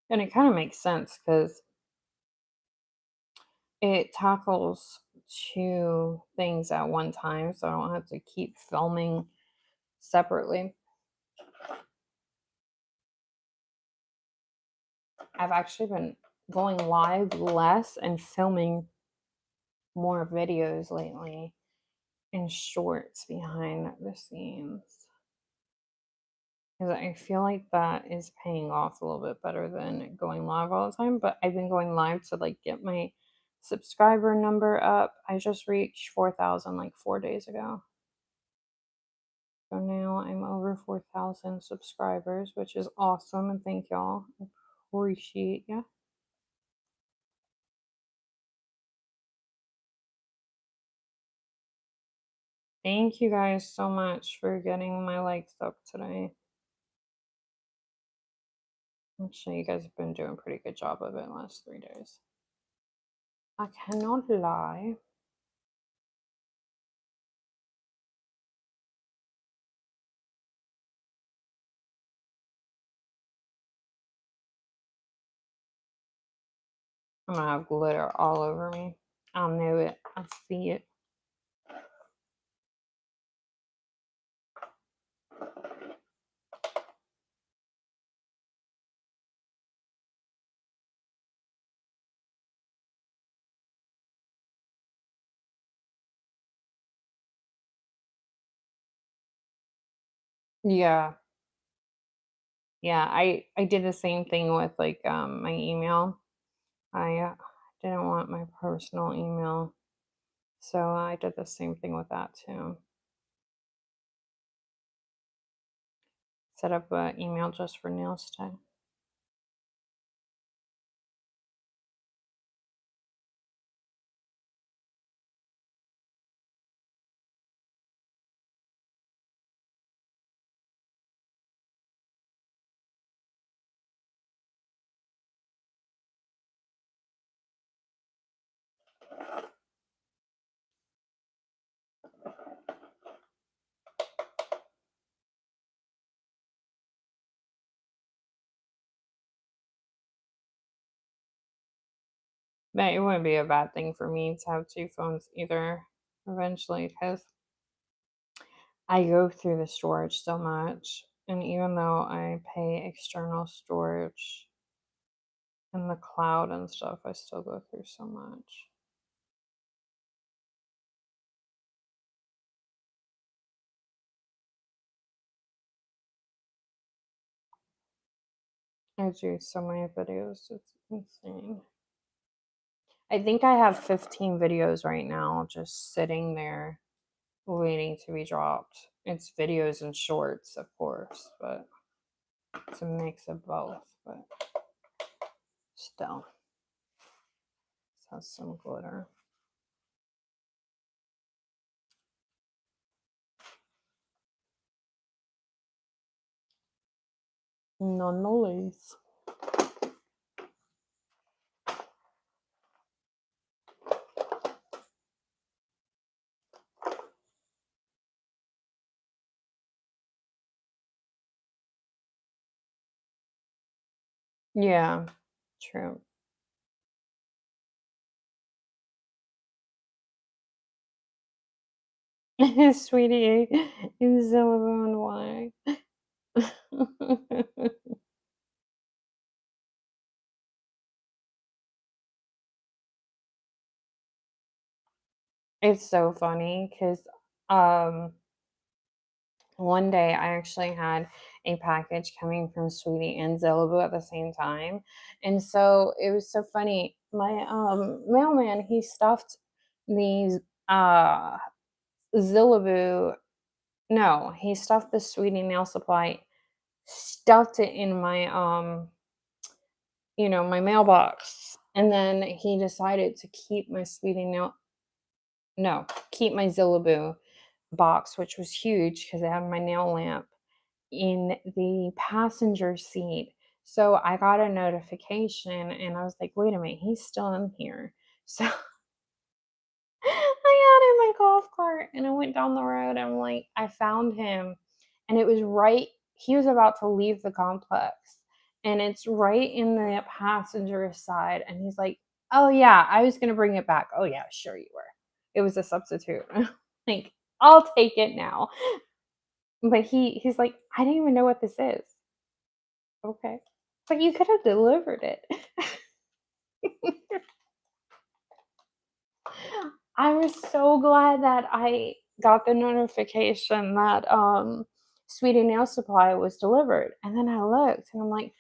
And it kind of makes sense because it tackles two things at one time, so I don't have to keep filming separately. I've actually been going live less and filming more videos lately and shorts behind the scenes. Because I feel like that is paying off a little bit better than going live all the time. But I've been going live to like get my subscriber number up. I just reached 4,000 like 4 days ago. So now I'm over 4,000 subscribers, which is awesome. And thank y'all. I appreciate ya. Thank you guys so much for getting my likes up today. Actually, you guys have been doing a pretty good job of it the last 3 days. I cannot lie. I'm gonna have glitter all over me. I know it. I see it. Yeah. Yeah, I did the same thing with like my email. I didn't want my personal email. So I did the same thing with that too. Set up an email just for nails today. But it wouldn't be a bad thing for me to have two phones either eventually because I go through the storage so much. And even though I pay external storage in the cloud and stuff, I still go through so much. I do so many videos, it's insane. I think I have 15 videos right now just sitting there waiting to be dropped. It's videos and shorts, of course, but it's a mix of both, but still. This has some glitter. Nonetheless. Yeah, true. Sweetie is so why. It's so funny because um, one day I actually had a package coming from Sweetie and Zillaboo at the same time, and so it was so funny. My mailman, he stuffed these Zillaboo. No, he stuffed the Sweetie nail supply, stuffed it in my my mailbox, and then he decided to keep my Sweetie nail. No, keep my Zillaboo box, which was huge because I had my nail lamp in the passenger seat. So I got a notification and I was like, wait a minute, he's still in here. So I got in my golf cart and I went down the road. And I'm like, I found him. And it was right, he was about to leave the complex. And it's right in the passenger side. And he's like, oh, yeah, I was going to bring it back. Oh, yeah, sure you were. It was a substitute. Like, I'll take it now. But he's like, I didn't even know what this is. Okay. But you could have delivered it. I was so glad that I got the notification that Sweetie Nail Supply was delivered. And then I looked and I'm like,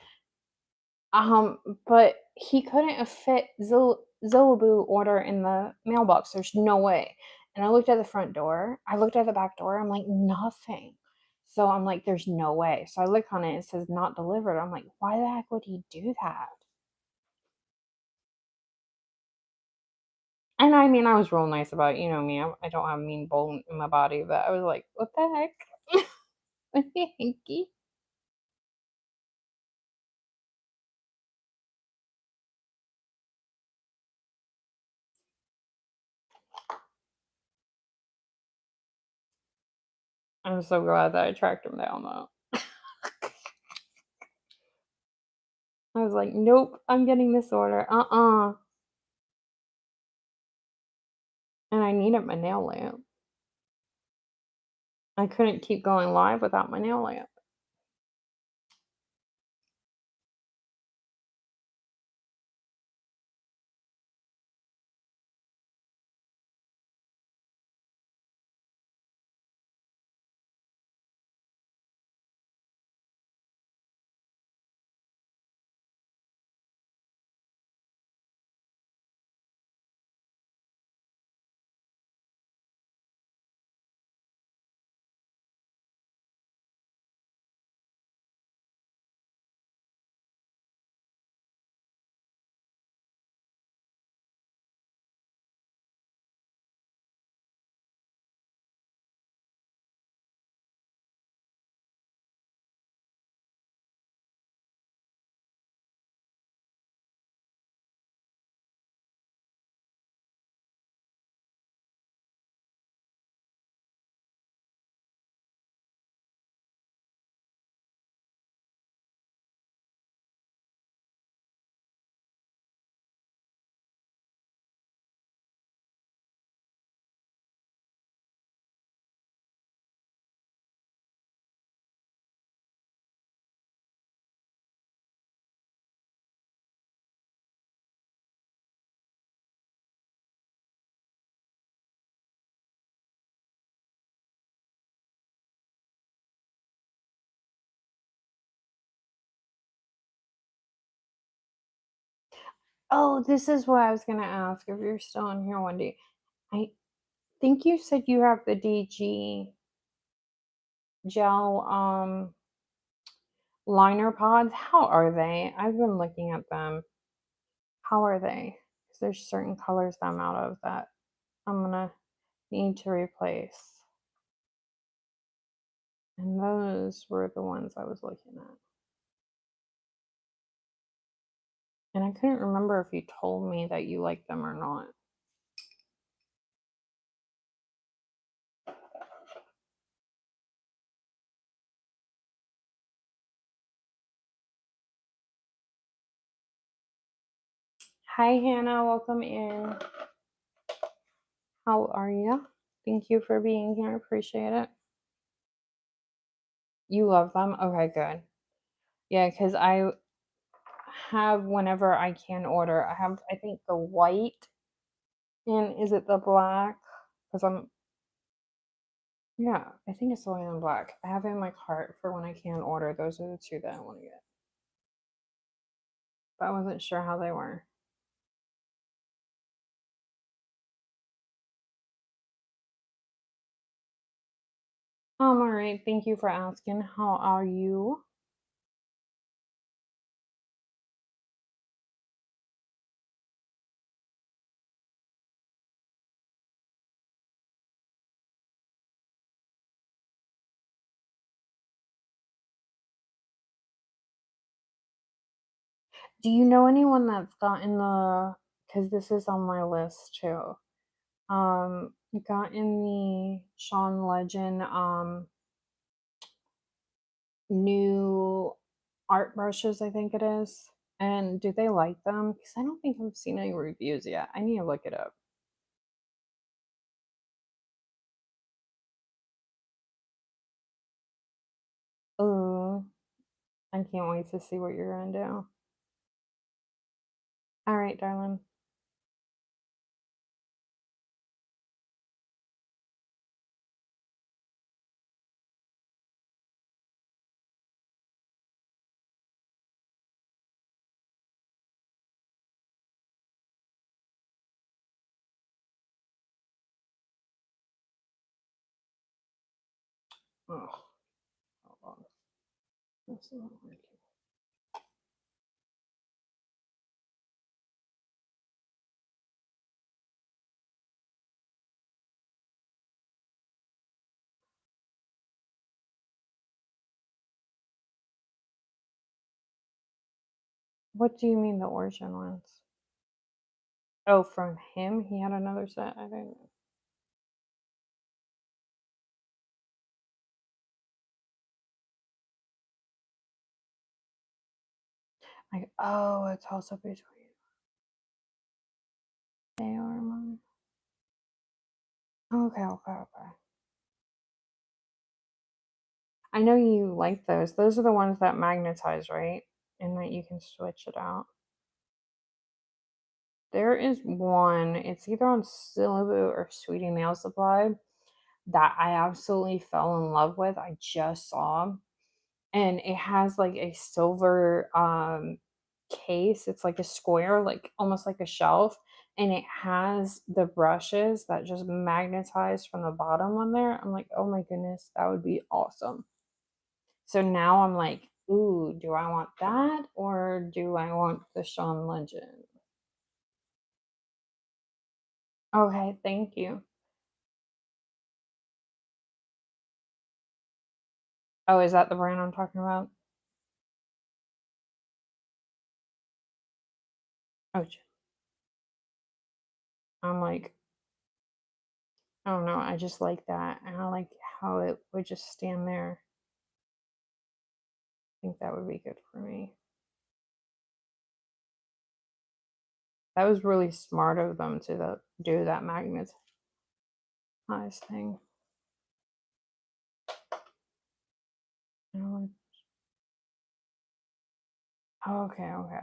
um, but he couldn't have fit Zillaboo order in the mailbox. There's no way. And I looked at the front door. I looked at the back door. I'm like, nothing. So I'm like, there's no way. So I look on it. It says not delivered. I'm like, why the heck would he do that? And I mean, I was real nice about it. You know me. I don't have a mean bone in my body, but I was like, what the heck? Hanky. I'm so glad that I tracked him down though. I was like, nope, I'm getting this order. And I needed my nail lamp. I couldn't keep going live without my nail lamp. Oh, this is what I was gonna ask if you're still in here, Wendy. I think you said you have the DG gel liner pods. How are they? I've been looking at them. How are they? Because there's certain colors that I'm out of that I'm gonna need to replace. And those were the ones I was looking at. And I couldn't remember if you told me that you liked them or not. Hi, Hannah. Welcome in. How are you? Thank you for being here. Appreciate it. You love them? Okay, good. Yeah, because I have, whenever I can order, I have, I think, the white and is it the black? Because yeah, I think it's the white and black. I have it in my cart for when I can order. Those are the two that I want to get. But I wasn't sure how they were. All right. Thank you for asking. How are you? Do you know anyone that's gotten the, because this is on my list too. Gotten the Sean Legend new art brushes, I think it is. And do they like them? Because I don't think I've seen any reviews yet. I need to look it up. Oh, I can't wait to see what you're gonna do. All right, darling. Oh, hold on. That's not working. What do you mean the origin ones? Oh, from him? He had another set? I didn't know. Like, oh, it's also between they are mine. Okay, okay, okay. I know you like those. Those are the ones that magnetize, right? And that you can switch it out. There is one, it's either on Syllaboo or Sweetie Nail Supply that I absolutely fell in love with. I just saw. And it has like a silver case. It's like a square, like almost like a shelf. And it has the brushes that just magnetize from the bottom on there. I'm like, oh my goodness, that would be awesome. So now I'm like, ooh, do I want that or do I want the Sean Legend? Okay, thank you. Oh, is that the brand I'm talking about? Oh, I'm like, I don't know. I just like that. And I like how it would just stand there. I think that would be good for me. That was really smart of them to do that magnetized thing. Okay, okay.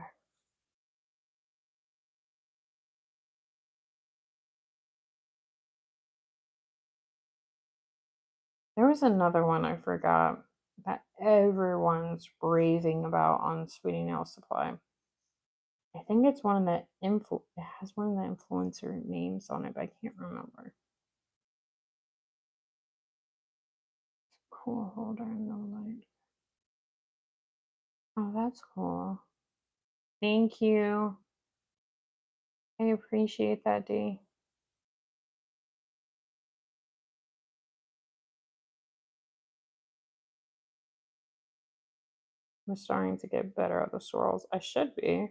There was another one I forgot that everyone's raving about on Sweetie Nail Supply. I think it's one of the it has one of the influencer names on it, but I can't remember. Cool holder in the light. Oh, that's cool. Thank you. I appreciate that, D. I'm starting to get better at the swirls. I should be.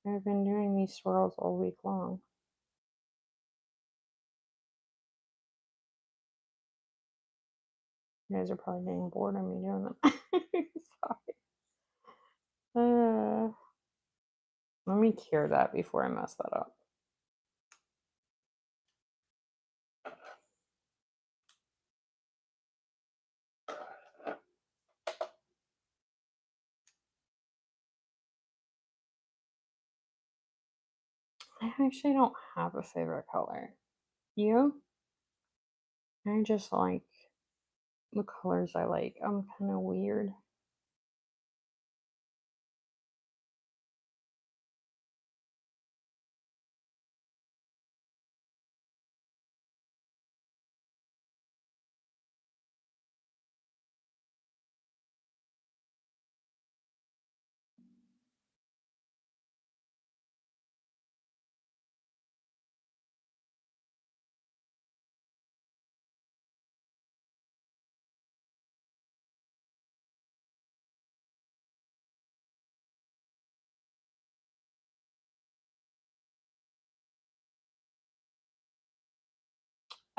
I've been doing these swirls all week long. You guys are probably getting bored of me doing them. Sorry. Let me cure that before I mess that up. I actually don't have a favorite color. You? I just like the colors I like. I'm kind of weird.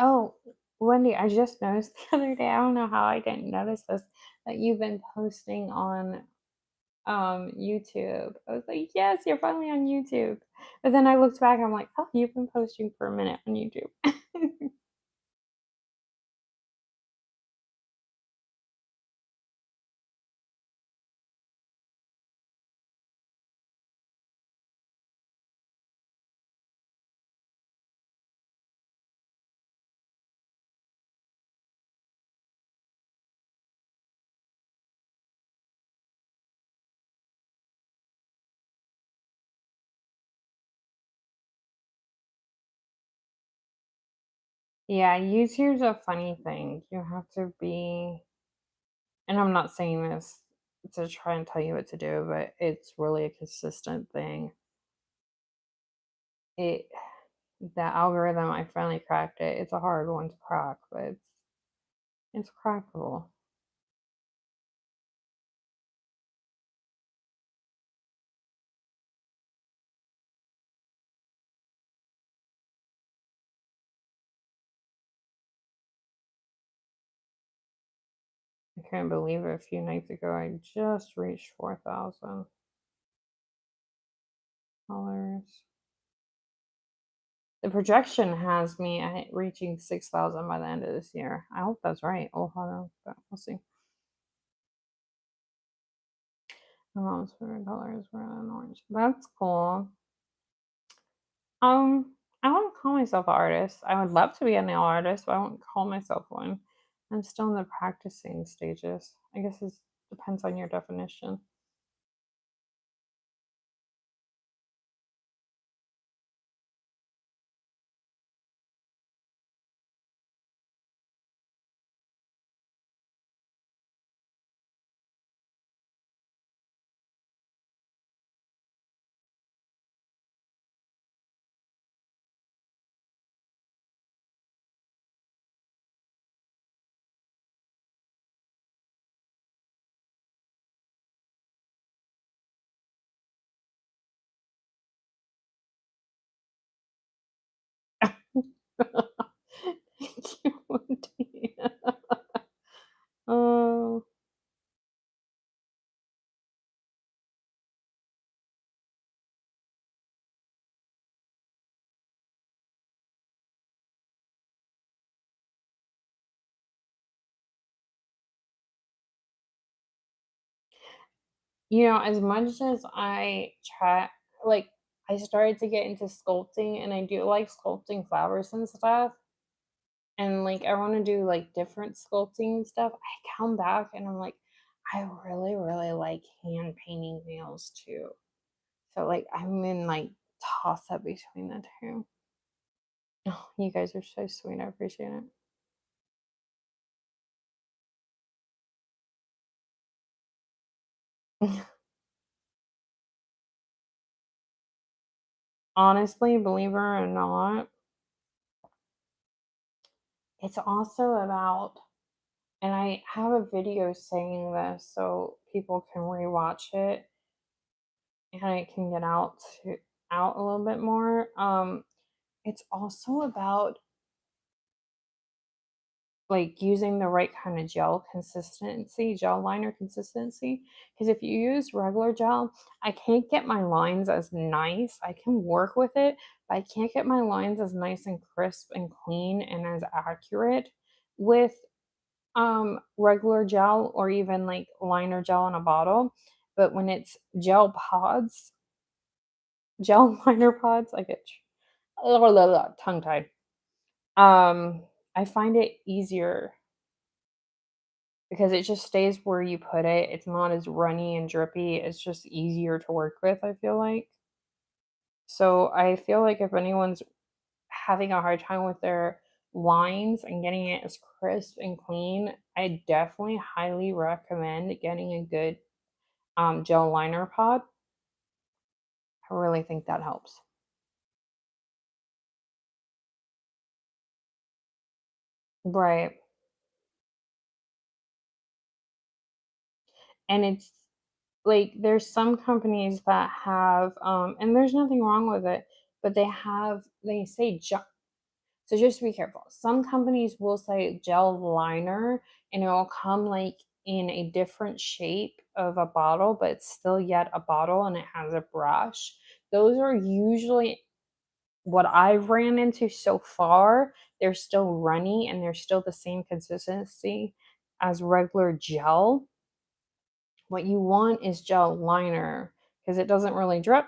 Oh, Wendy, I just noticed the other day, I don't know how I didn't notice this, that you've been posting on YouTube. I was like, yes, you're finally on YouTube. But then I looked back, I'm like, oh, you've been posting for a minute on YouTube. Yeah, YouTube's a funny thing. You have to be, and I'm not saying this to try and tell you what to do, but it's really a consistent thing. It The algorithm, I finally cracked it. It's a hard one to crack, but it's crackable. I couldn't believe it a few nights ago. I just reached 4,000 dollars. The projection has me at reaching 6,000 by the end of this year. I hope that's right. Oh, hold on, but we'll see. My mom's favorite color is red and orange. That's cool. I wouldn't call myself an artist. I would love to be a nail artist, but I wouldn't call myself one. I'm still in the practicing stages. I guess it depends on your definition. Thank you, Wendy. Oh, as much as I try, like, I started to get into sculpting and I do like sculpting flowers and stuff. And like, I want to do like different sculpting stuff. I come back and I'm like, I really, really like hand painting nails too. So like, I'm in like toss up between the two. Oh, you guys are so sweet. I appreciate it. Honestly, believe it or not, it's also about, and I have a video saying this so people can rewatch it and it can get out a little bit more. It's also about like using the right kind of gel liner consistency. Because if you use regular gel, I can't get my lines as nice. I can work with it, but I can't get my lines as nice and crisp and clean and as accurate with regular gel or even like liner gel in a bottle. But when it's gel liner pods, I get tongue tied. I find it easier because it just stays where you put it. It's not as runny and drippy. It's just easier to work with, I feel like. So I feel like if anyone's having a hard time with their lines and getting it as crisp and clean, I definitely highly recommend getting a good gel liner pod. I really think that helps. Right. And it's like there's some companies that have and there's nothing wrong with it, but they say gel. So just be careful. Some companies will say gel liner and it will come like in a different shape of a bottle, but it's still yet a bottle and it has a brush. Those are usually what I've ran into so far. They're still runny and they're still the same consistency as regular gel. What you want is gel liner because it doesn't really drip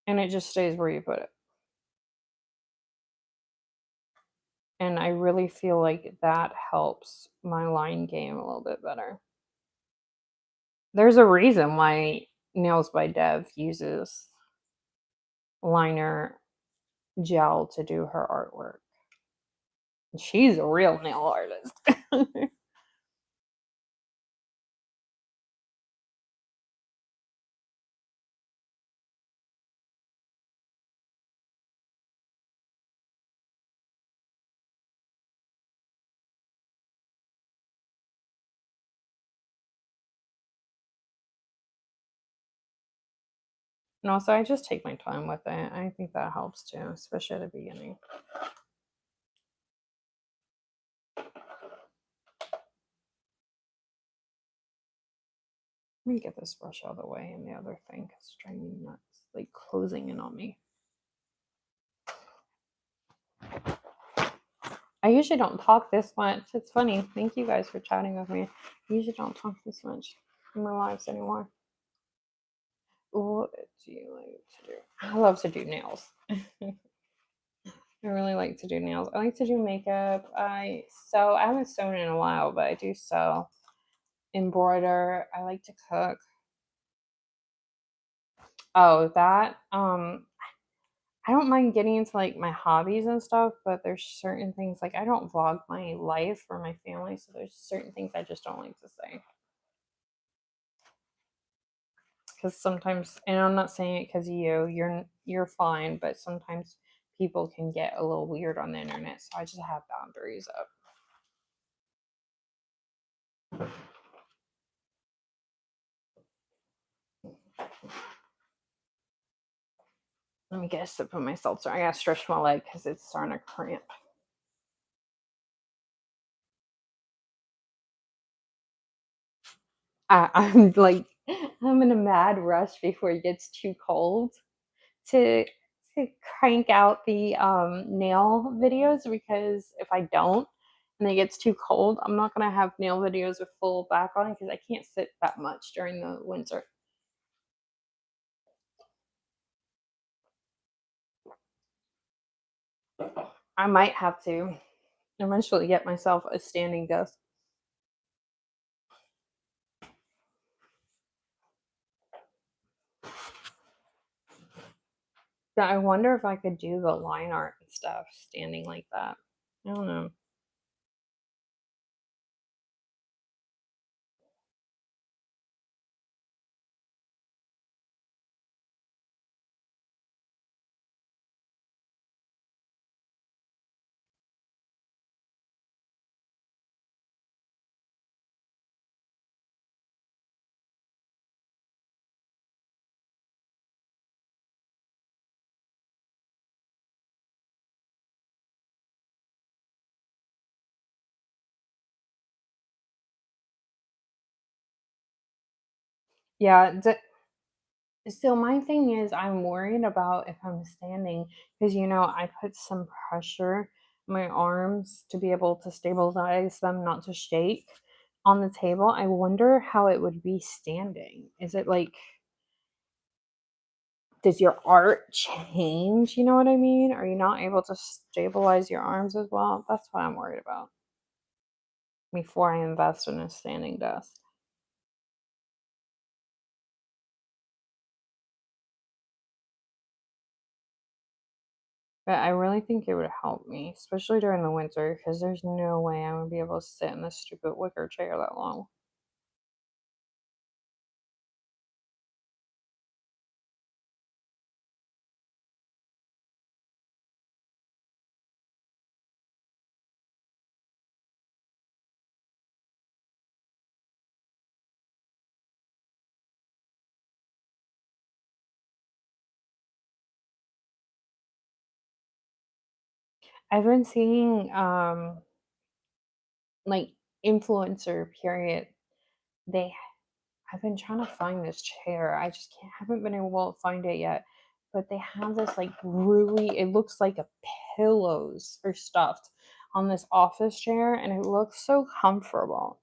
and it just stays where you put it. And I really feel like that helps my line game a little bit better. There's a reason why Nails by Dev uses liner gel to do her artwork. She's a real nail artist. And also, I just take my time with it. I think that helps too, especially at the beginning. Let me get this brush out of the way and the other thing because it's driving me nuts, like closing in on me. I usually don't talk this much. It's funny. Thank you guys for chatting with me. I usually don't talk this much in my lives anymore. What do you like to do? I love to do nails. I really like to do nails. I like to do makeup. I haven't sewn in a while, but I do sew, embroider. I like to cook. Oh, that I don't mind getting into like my hobbies and stuff, but there's certain things like I don't vlog my life or my family, so there's certain things I just don't like to say. Because sometimes, and I'm not saying it because you're fine, but sometimes people can get a little weird on the internet, so I just have boundaries up. Let me get a sip of my seltzer. I gotta stretch my leg because it's starting to cramp. I'm like, I'm in a mad rush before it gets too cold to to crank out the nail videos, because if I don't and it gets too cold, I'm not gonna have nail videos with full back on because I can't sit that much during the winter. I might have to eventually get myself a standing desk. Yeah, I wonder if I could do the line art and stuff standing like that. I don't know. Yeah, so my thing is I'm worried about if I'm standing because I put some pressure on my arms to be able to stabilize them, not to shake on the table. I wonder how it would be standing. Is it like does your art change? You know what I mean? Are you not able to stabilize your arms as well? That's what I'm worried about before I invest in a standing desk. But I really think it would help me, especially during the winter, because there's no way I'm gonna be able to sit in this stupid wicker chair that long. I've been seeing like influencer period. They I've been trying to find this chair. I just can't haven't been able to find it yet. But they have this like really it looks like a pillows or stuffed on this office chair and it looks so comfortable.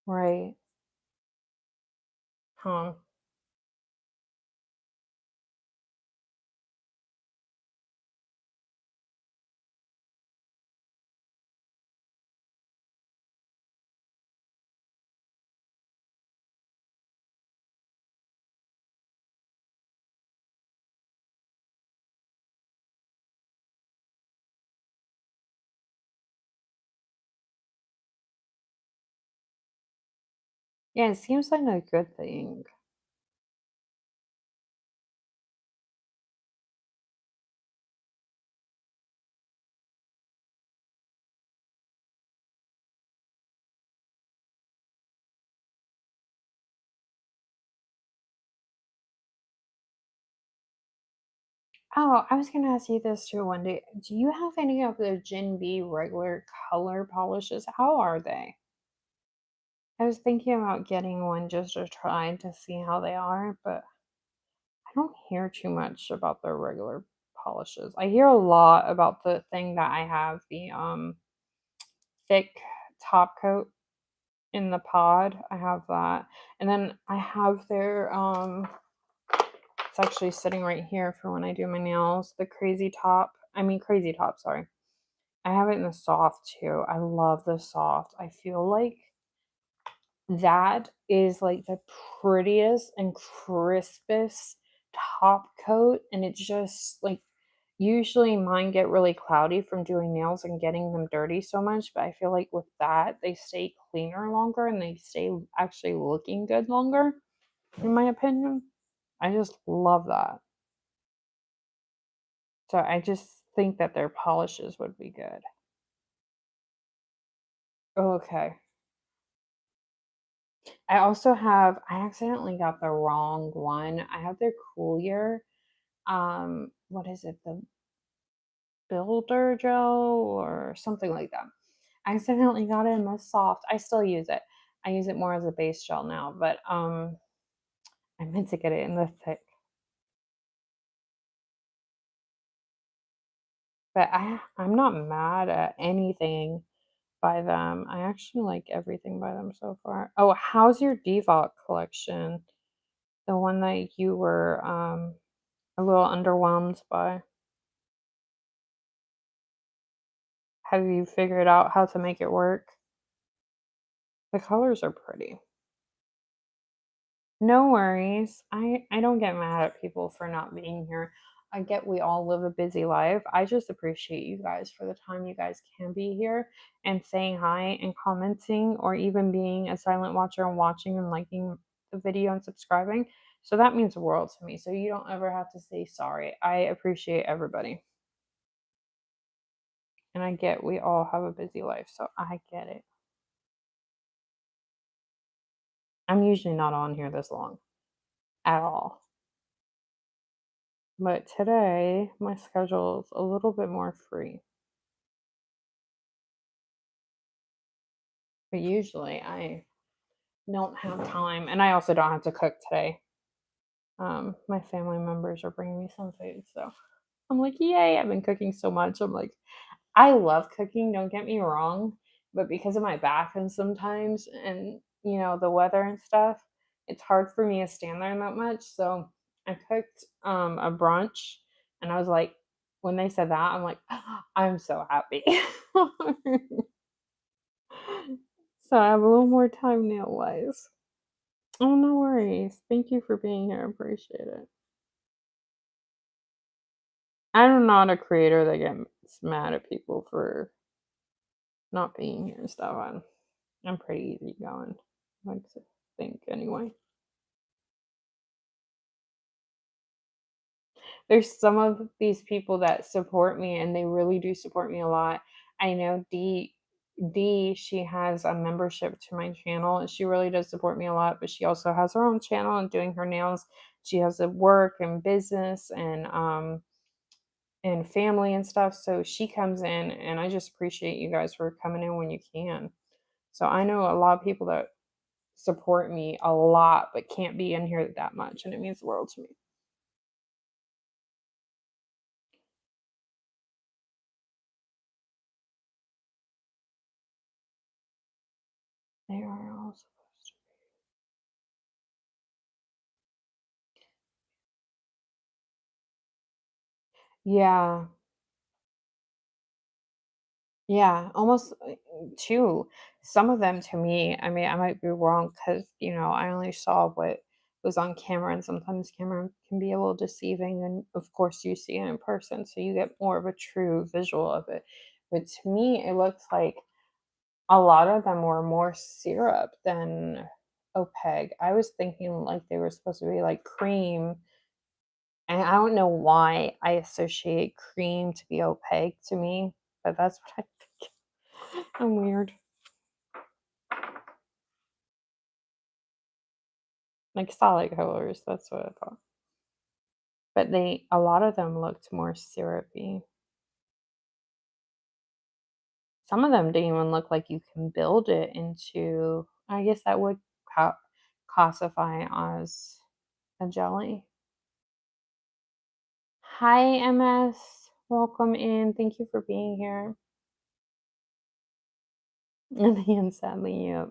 Right. Huh. Yeah, it seems like a good thing. Oh, I was gonna ask you this too one day. Do you have any of the Gen B regular color polishes? How are they? I was thinking about getting one just to try to see how they are, but I don't hear too much about their regular polishes. I hear a lot about the thing that I have, the thick top coat in the pod. I have that. And then I have their it's actually sitting right here for when I do my nails, the crazy top. I mean crazy top, sorry. I have it in the soft too. I love the soft. I feel like that is like the prettiest and crispest top coat. And it's just like usually mine get really cloudy from doing nails and getting them dirty so much. But I feel like with that, they stay cleaner longer and they stay actually looking good longer, in my opinion. I just love that. So I just think that their polishes would be good. Okay. I accidentally got the wrong one. I have their Coolier. What is it? The Builder Gel or something like that. I accidentally got it in the soft. I still use it. I use it more as a base gel now, but I meant to get it in the thick. But I'm not mad at anything by them. I actually like everything by them so far. Oh, how's your Devoc collection? The one that you were a little underwhelmed by. Have you figured out how to make it work? The colors are pretty. No worries. I don't get mad at people for not being here. I get we all live a busy life. I just appreciate you guys for the time you guys can be here and saying hi and commenting or even being a silent watcher and watching and liking the video and subscribing. So that means the world to me. So you don't ever have to say sorry. I appreciate everybody. And I get we all have a busy life. So I get it. I'm usually not on here this long at all. But today, my schedule is a little bit more free. But usually I don't have time, and I also don't have to cook today. My family members are bringing me some food, so I'm like, yay! I've been cooking so much. I'm like, I love cooking. Don't get me wrong, but because of my back and sometimes, and the weather and stuff, it's hard for me to stand there that much. So I cooked a brunch, and I was like, when they said that, I'm like, I'm so happy. So I have a little more time nail wise. Oh, no worries. Thank you for being here. I appreciate it. I'm not a creator that gets mad at people for not being here and stuff. I'm pretty easygoing. I like to think anyway. There's some of these people that support me and they really do support me a lot. I know D, she has a membership to my channel and she really does support me a lot, but she also has her own channel and doing her nails. She has a work and business and family and stuff. So she comes in and I just appreciate you guys for coming in when you can. So I know a lot of people that support me a lot but can't be in here that much and it means the world to me. They are all supposed to. Yeah. Yeah, almost, 2. Some of them to me, I mean, I might be wrong because I only saw what was on camera, and sometimes camera can be a little deceiving, and, of course, you see it in person, so you get more of a true visual of it. But to me, it looks like a lot of them were more syrup than opaque. I was thinking, like, they were supposed to be, like, cream, and I don't know why I associate cream to be opaque to me, but that's what I think. I'm weird. Like solid colors, that's what I thought. But a lot of them looked more syrupy. Some of them didn't even look like you can build it into, I guess that would ca- classify as a jelly. Hi, MS. Welcome in. Thank you for being here. And sadly, yep.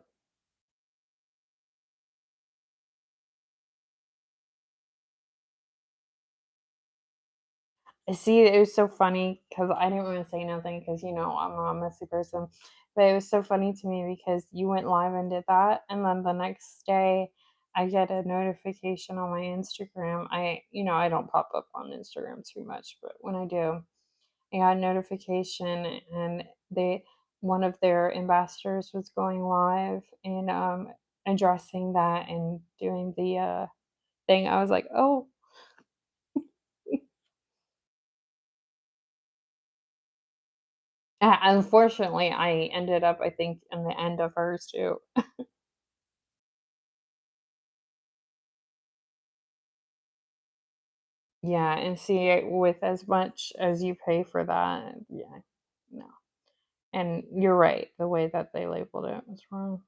See, it was so funny because I didn't want to say nothing because I'm not a messy person, but it was so funny to me because you went live and did that, and then the next day I get a notification on my Instagram. I don't pop up on Instagram too much, but when I do, I got a notification, and one of their ambassadors was going live and addressing that and doing the thing. I was like, oh. Unfortunately, I ended up, I think, in the end of hers too. Yeah, and see, with as much as you pay for that, yeah, no. And you're right, the way that they labeled it was wrong.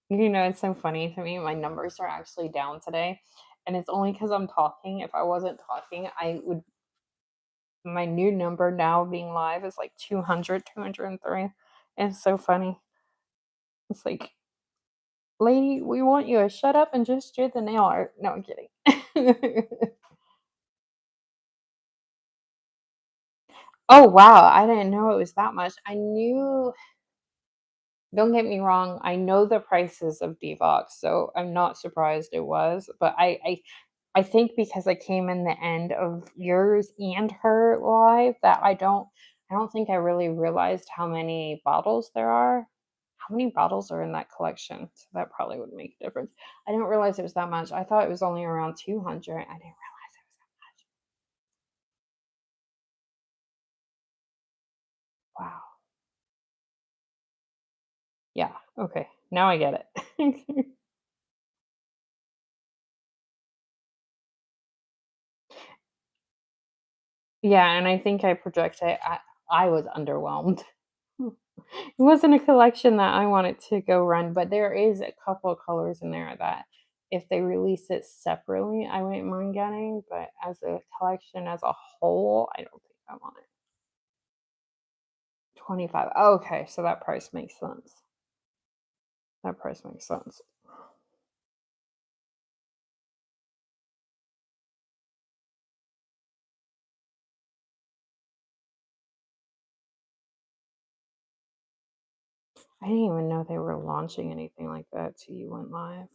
It's so funny to me. My numbers are actually down today, and it's only because I'm talking. If I wasn't talking, I would. My new number now being live is like 200, 203. It's so funny. It's like, lady, we want you to shut up and just do the nail art. No, I'm kidding. Oh, wow, I didn't know it was that much. I knew, don't get me wrong, I know the prices of Devox, so I'm not surprised it was, but I think because I came in the end of yours and her live that I don't think I really realized how many bottles there are. How many bottles are in that collection? So that probably would make a difference. I didn't realize it was that much. I thought it was only around 200. I didn't realize it was that much. Wow. Yeah. Okay. Now I get it. Yeah, and I think I projected. I was underwhelmed. It wasn't a collection that I wanted to go run, but there is a couple of colors in there that if they release it separately, I wouldn't mind getting, but as a collection as a whole, I don't think I want it. 25. Okay, so that price makes sense. That price makes sense. I didn't even know they were launching anything like that till you went live.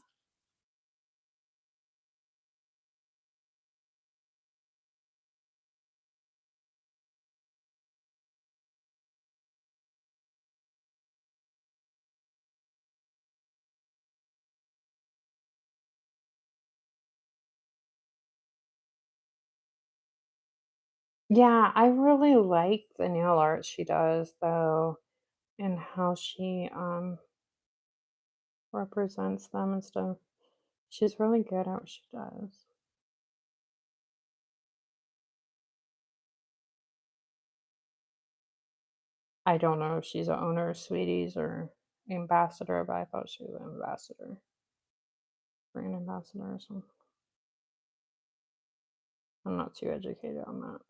Yeah, I really like the nail art she does though, and how she represents them and stuff. She's really good at what she does. I don't know if she's a owner of Sweeties or ambassador, but I thought she was an ambassador, brand ambassador or something. I'm not too educated on that.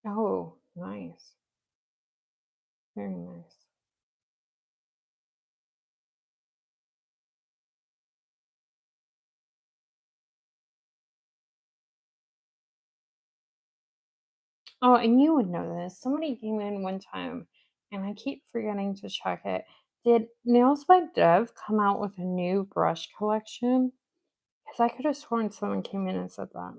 Oh, nice. Very nice. Oh, and you would know this. Somebody came in one time, and I keep forgetting to check it. Did Nails by Dev come out with a new brush collection? Because I could have sworn someone came in and said that.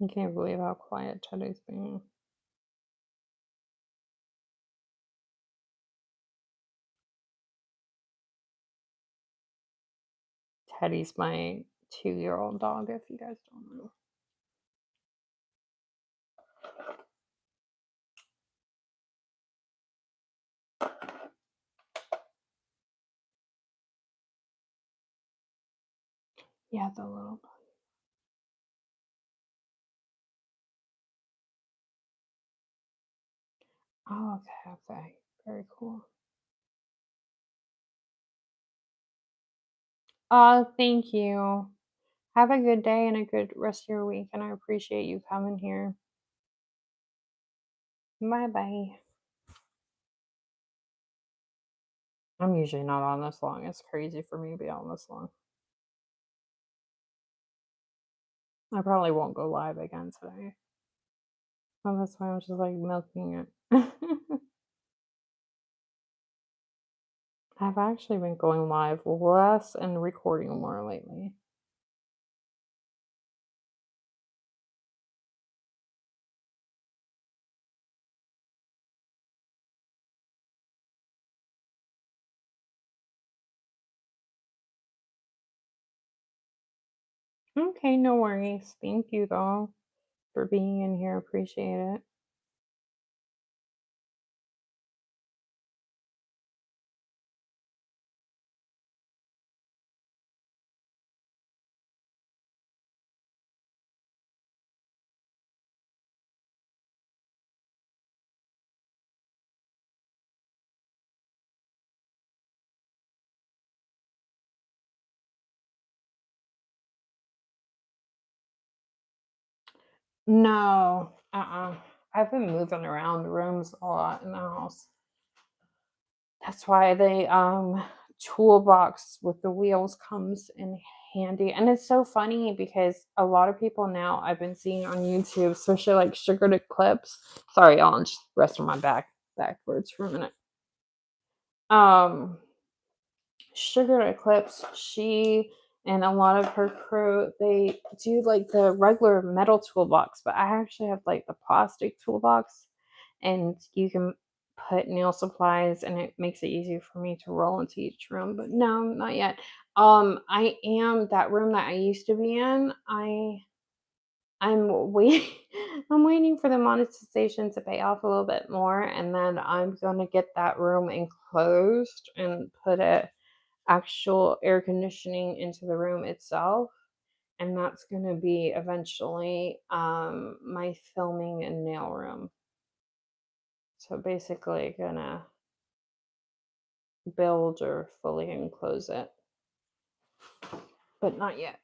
I can't believe how quiet Teddy's being. Teddy's my 2-year-old dog, if you guys don't know. Yeah, the little. Oh, okay, okay. Very cool. Thank you. Have a good day and a good rest of your week, and I appreciate you coming here. Bye bye. I'm usually not on this long. It's crazy for me to be on this long. I probably won't go live again today. Oh, that's why I'm just like milking it. I've actually been going live less and recording more lately. Okay, no worries. Thank you though for being in here. Appreciate it. No. I've been moving around the rooms a lot in the house. That's why the toolbox with the wheels comes in handy. And it's so funny because a lot of people now I've been seeing on YouTube, especially like Sugar Clips. Sorry, y'all, I'm just resting my backwards for a minute. Um Sugar Eclipse, she and a lot of her crew, they do like the regular metal toolbox, but I actually have like the plastic toolbox, and you can put nail supplies and it makes it easier for me to roll into each room. But no, not yet. I am that room that I used to be in. I'm waiting I'm waiting for the monetization to pay off a little bit more, and then I'm gonna get that room enclosed and put it actual air conditioning into the room itself, and that's going to be eventually my filming and nail room. So basically gonna build or fully enclose it, but not yet.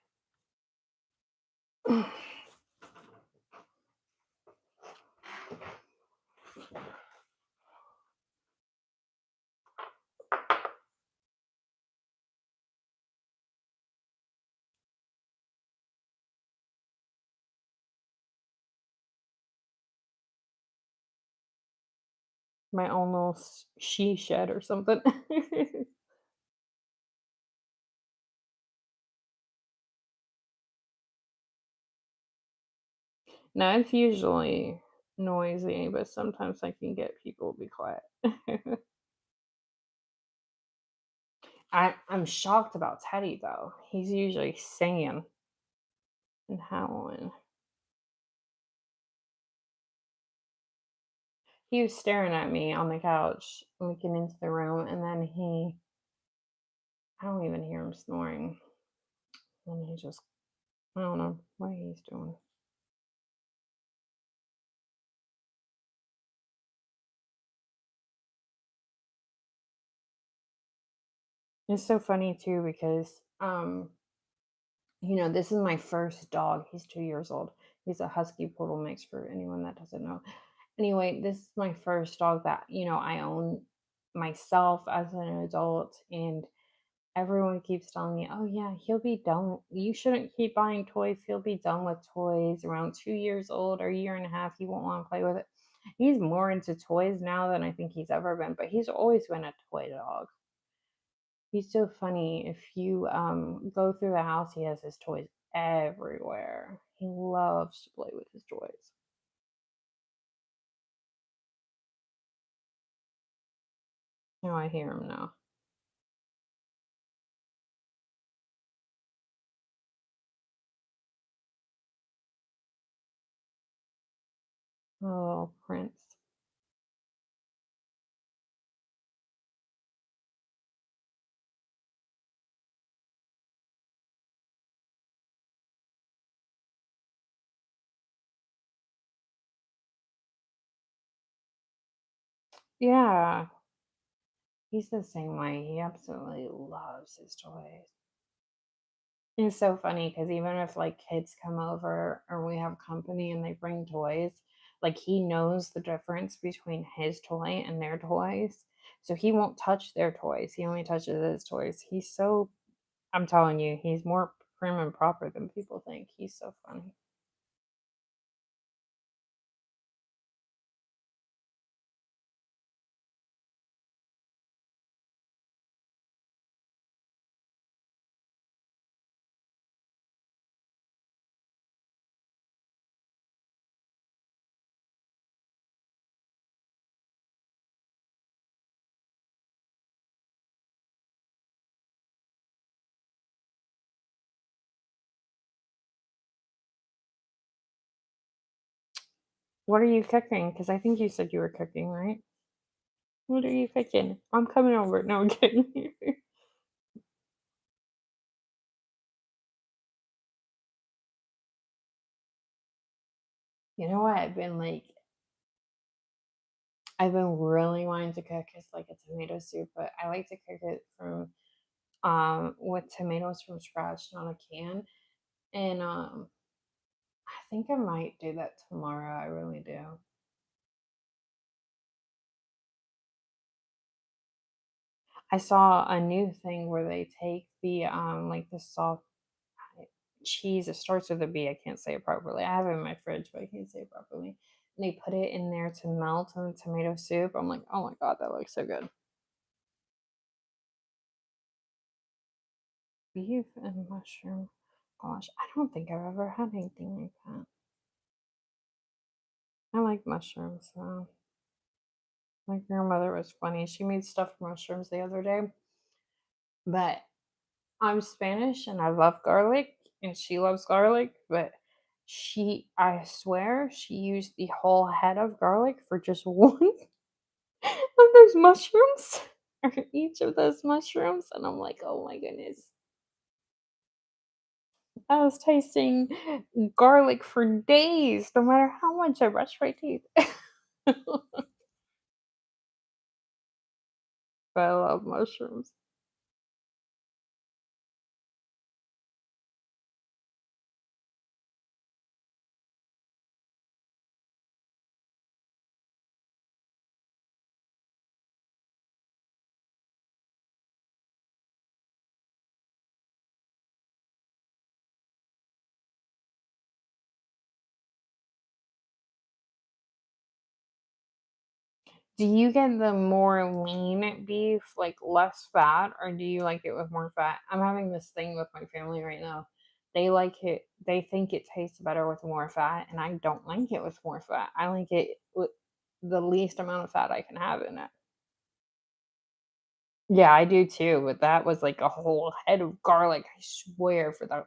My own little she shed or something. No, it's usually noisy, but sometimes I can get people to be quiet. I'm shocked about Teddy though. He's usually singing and howling. He was staring at me on the couch, looking into the room, and then I don't even hear him snoring. And he just, I don't know what he's doing. It's so funny too because, this is my first dog. He's 2 years old. He's a husky poodle mix for anyone that doesn't know. Anyway, this is my first dog that, I own myself as an adult, and everyone keeps telling me, "Oh yeah, he'll be done. You shouldn't keep buying toys. He'll be done with toys around 2 years old or a year and a half. He won't want to play with it." He's more into toys now than I think he's ever been, but he's always been a toy dog. He's so funny. If you go through the house, he has his toys everywhere. He loves to play with his toys. Now I hear him now. Oh, Prince. Yeah, he's the same way. He absolutely loves his toys. It's so funny because even if like kids come over or we have company and they bring toys, like he knows the difference between his toy and their toys. So he won't touch their toys. He only touches his toys. I'm telling you, he's more prim and proper than people think. He's so funny. What are you cooking? Because I think you said you were cooking, right? What are you cooking? I'm coming over. No, I'm kidding. You know what? I've been really wanting to cook is like a tomato soup, but I like to cook it from with tomatoes from scratch, not a can. And I think I might do that tomorrow. I really do. I saw a new thing where they take the like the soft cheese. It starts with a B. I can't say it properly. I have it in my fridge, but I can't say it properly. And they put it in there to melt in the tomato soup. I'm like, oh my god, that looks so good. Beef and mushroom. Gosh, I don't think I've ever had anything like that. I like mushrooms. So my grandmother was funny. She made stuffed mushrooms the other day, but I'm Spanish and I love garlic, and she loves garlic, but I swear, she used the whole head of garlic for just one of those mushrooms, or each of those mushrooms, and I'm like, oh my goodness. I was tasting garlic for days, no matter how much I brush my teeth. But I love mushrooms. Do you get the more lean beef, like less fat, or do you like it with more fat? I'm having this thing with my family right now. They like it, they think it tastes better with more fat, and I don't like it with more fat. I like it with the least amount of fat I can have in it. Yeah, I do too, but that was like a whole head of garlic, I swear, for that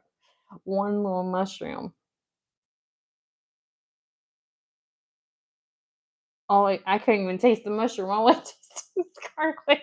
one little mushroom. I couldn't even taste the mushroom. All I tasted was garlic.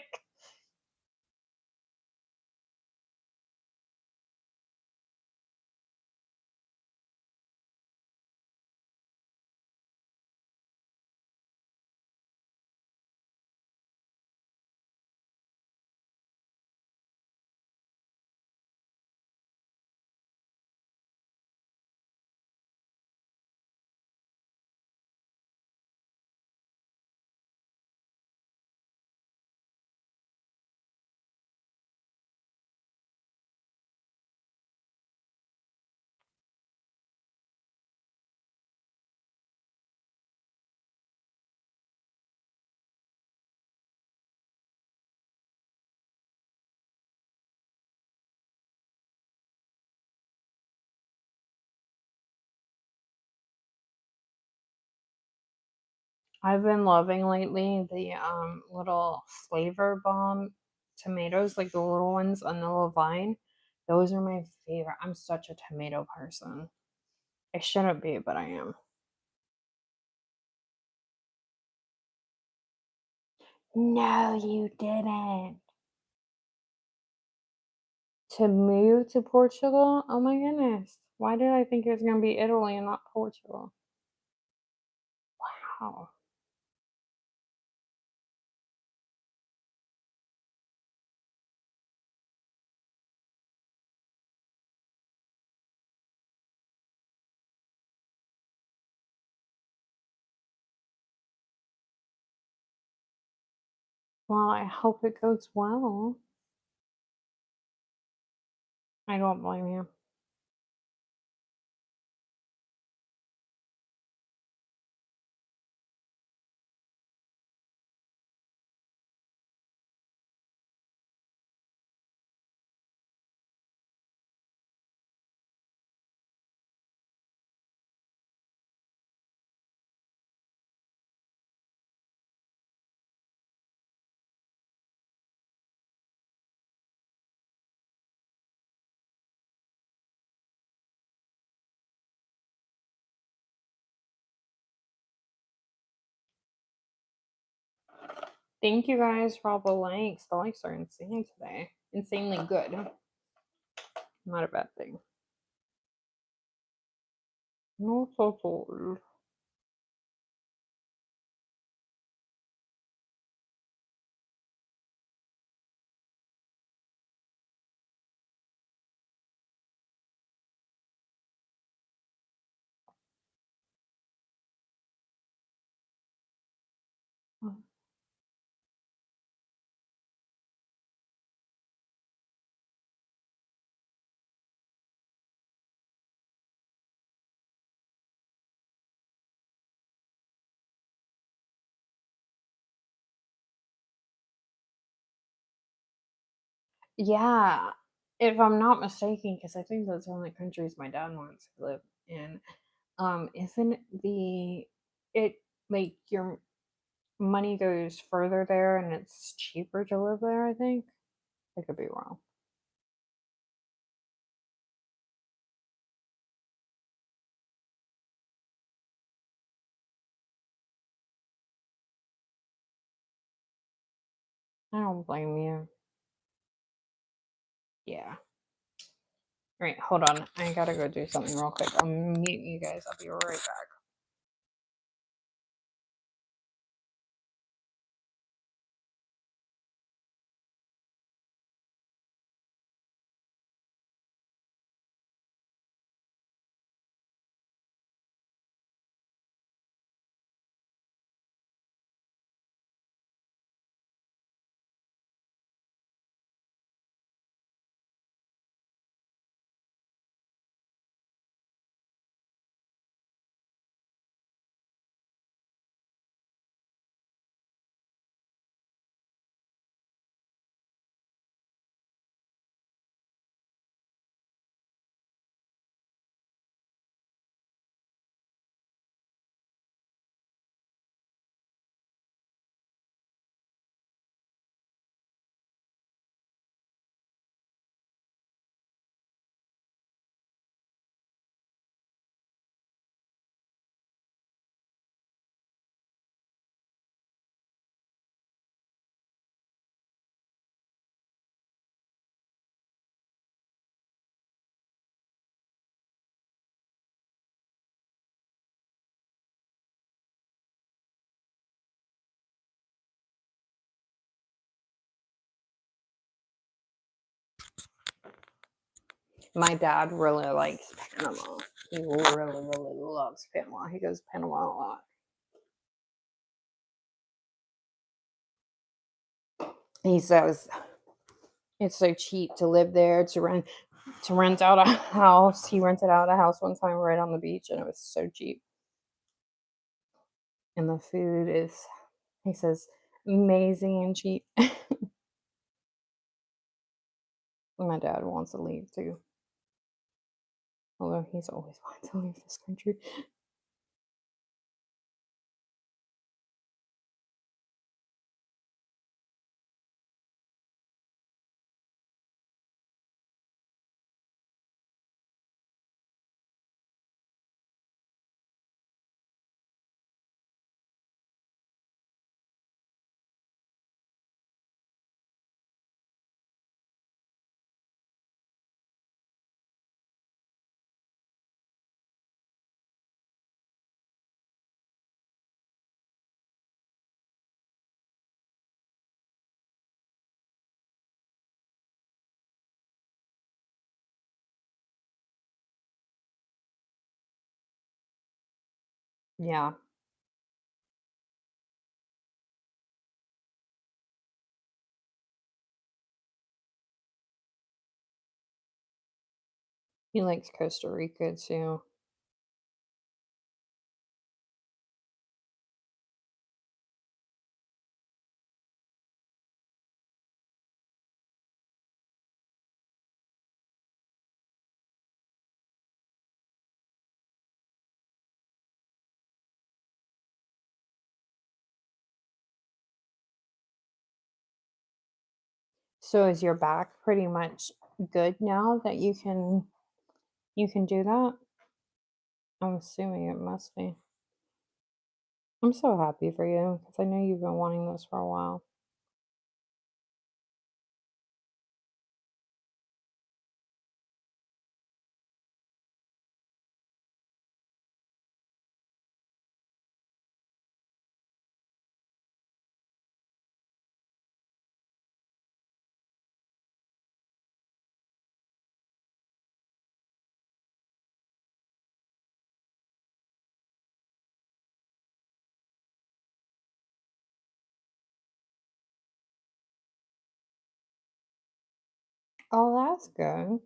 I've been loving lately the little flavor bomb tomatoes, like the little ones on the little vine. Those are my favorite. I'm such a tomato person. I shouldn't be, but I am. No, you didn't. To move to Portugal? Oh my goodness. Why did I think it was going to be Italy and not Portugal? Wow. Well, I hope it goes well. I don't blame you. Thank you guys for all the likes. The likes are insane today. Insanely good. Not a bad thing. No so. Yeah, if I'm not mistaken, because I think that's one of the countries my dad wants to live in. Isn't it like your money goes further there and it's cheaper to live there? I think I could be wrong. I don't blame you. Yeah. All right, hold on. I gotta go do something real quick. I'm meeting you guys. I'll be right back. My dad really likes Panama. He really, really loves Panama. He goes to Panama a lot. He says it's so cheap to live there, to rent out a house. He rented out a house one time right on the beach and it was so cheap. And the food is, he says, amazing and cheap. My dad wants to leave too. Although he's always wanted to leave this country. Yeah. He likes Costa Rica too. So is your back pretty much good now that you can do that? I'm assuming it must be. I'm so happy for you because I know you've been wanting this for a while. Oh, that's good.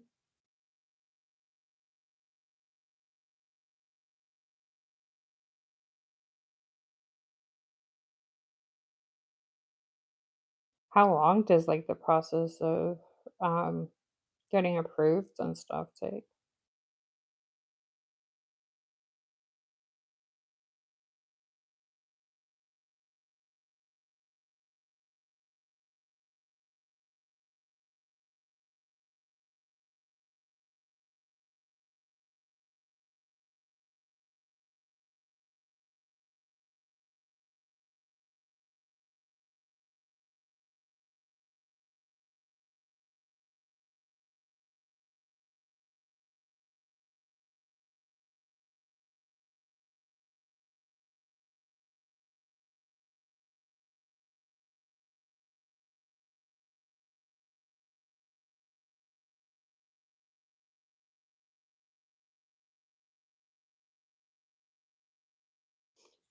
How long does like the process of um, getting approved and stuff take?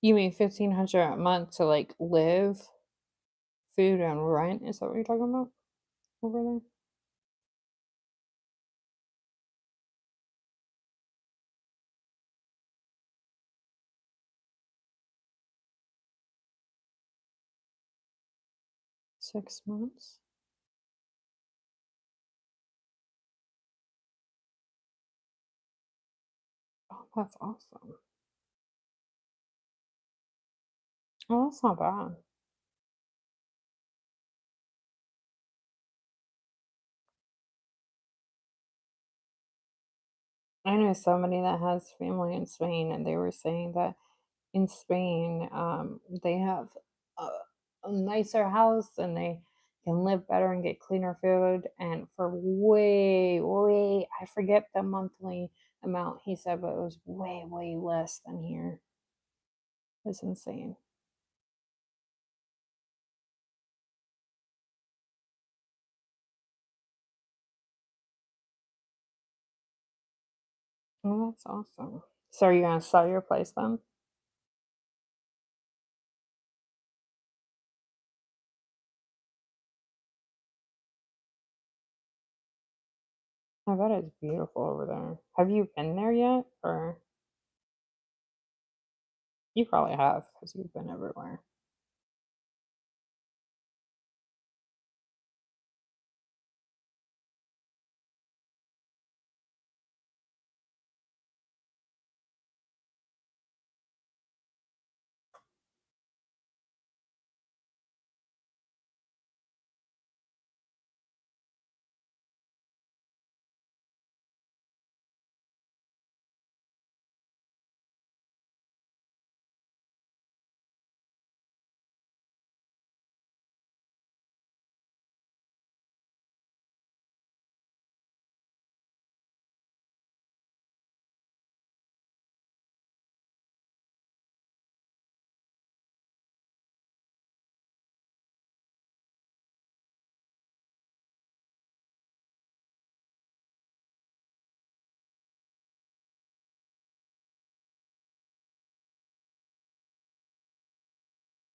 1,500 a month to like live, food, and rent? Is that what you're talking about over there? 6 months? Oh, that's awesome. Oh, that's not bad. I know somebody that has family in Spain, and they were saying that in Spain, they have a, a nicer house and they can live better and get cleaner food. And for way, I forget the monthly amount he said, but it was way less than here. It's insane. Oh, that's awesome. So are you gonna sell your place then? I bet it's beautiful over there. Have you been there yet? Or you probably have because you've been everywhere.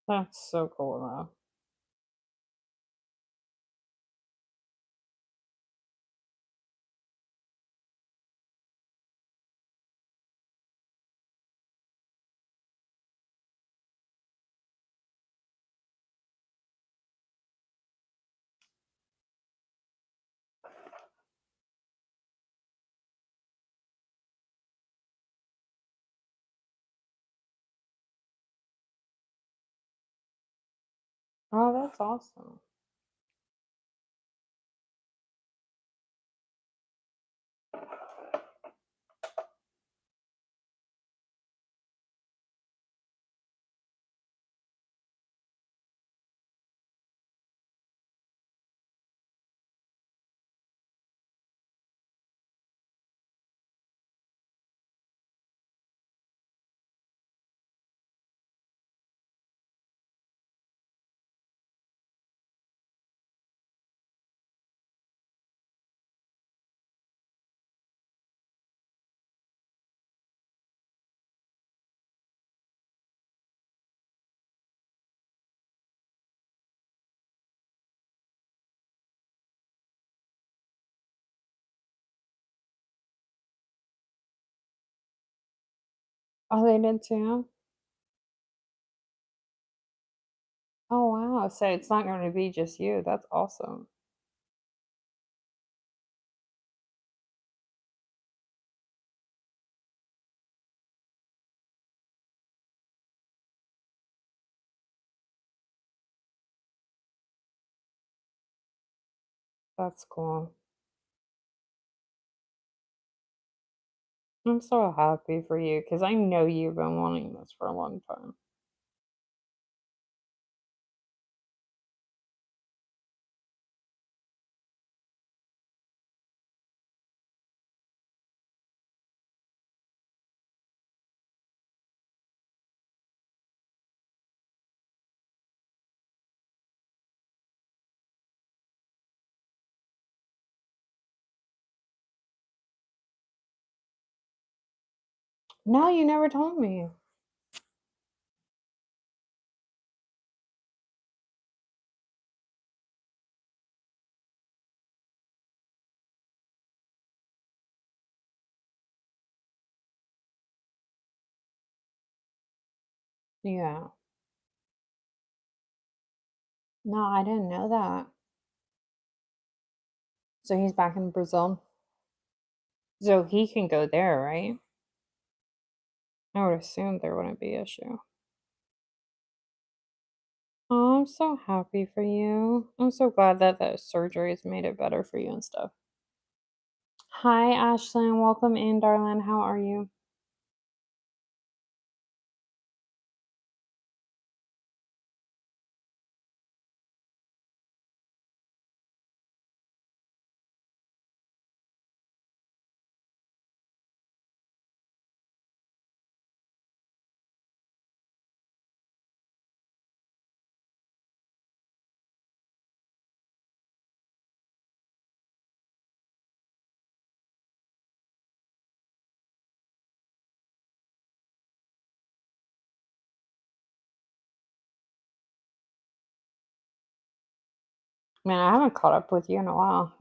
That's so cool though. Oh, that's awesome. Oh, they did too? Oh, wow. So it's not going to be just you. That's awesome. That's cool. I'm so happy for you because I know you've been wanting this for a long time. No, you never told me. Yeah. No, I didn't know that. So he's back in Brazil. So he can go there, right? I would assume there wouldn't be issue. Oh, I'm so happy for you. I'm so glad that the surgery has made it better for you and stuff. Hi, Ashlyn. Welcome in, darling. How are you? Man, I haven't caught up with you in a while.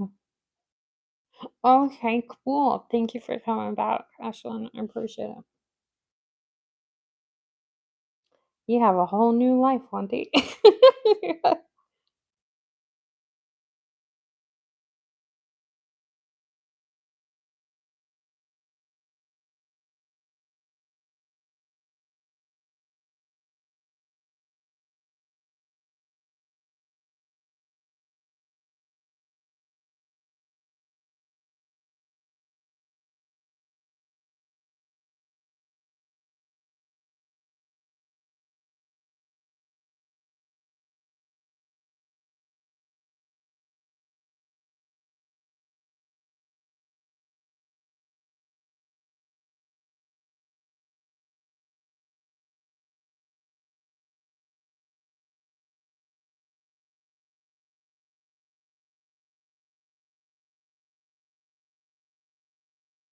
Okay, cool. Thank you for coming back, Ashlyn. I appreciate it. You have a whole new life, Wendy.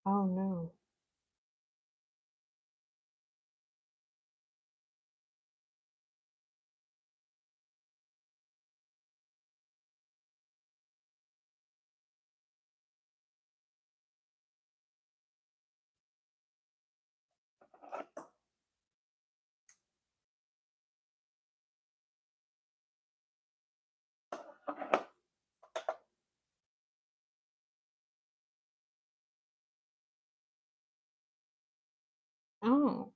Oh no. Oh.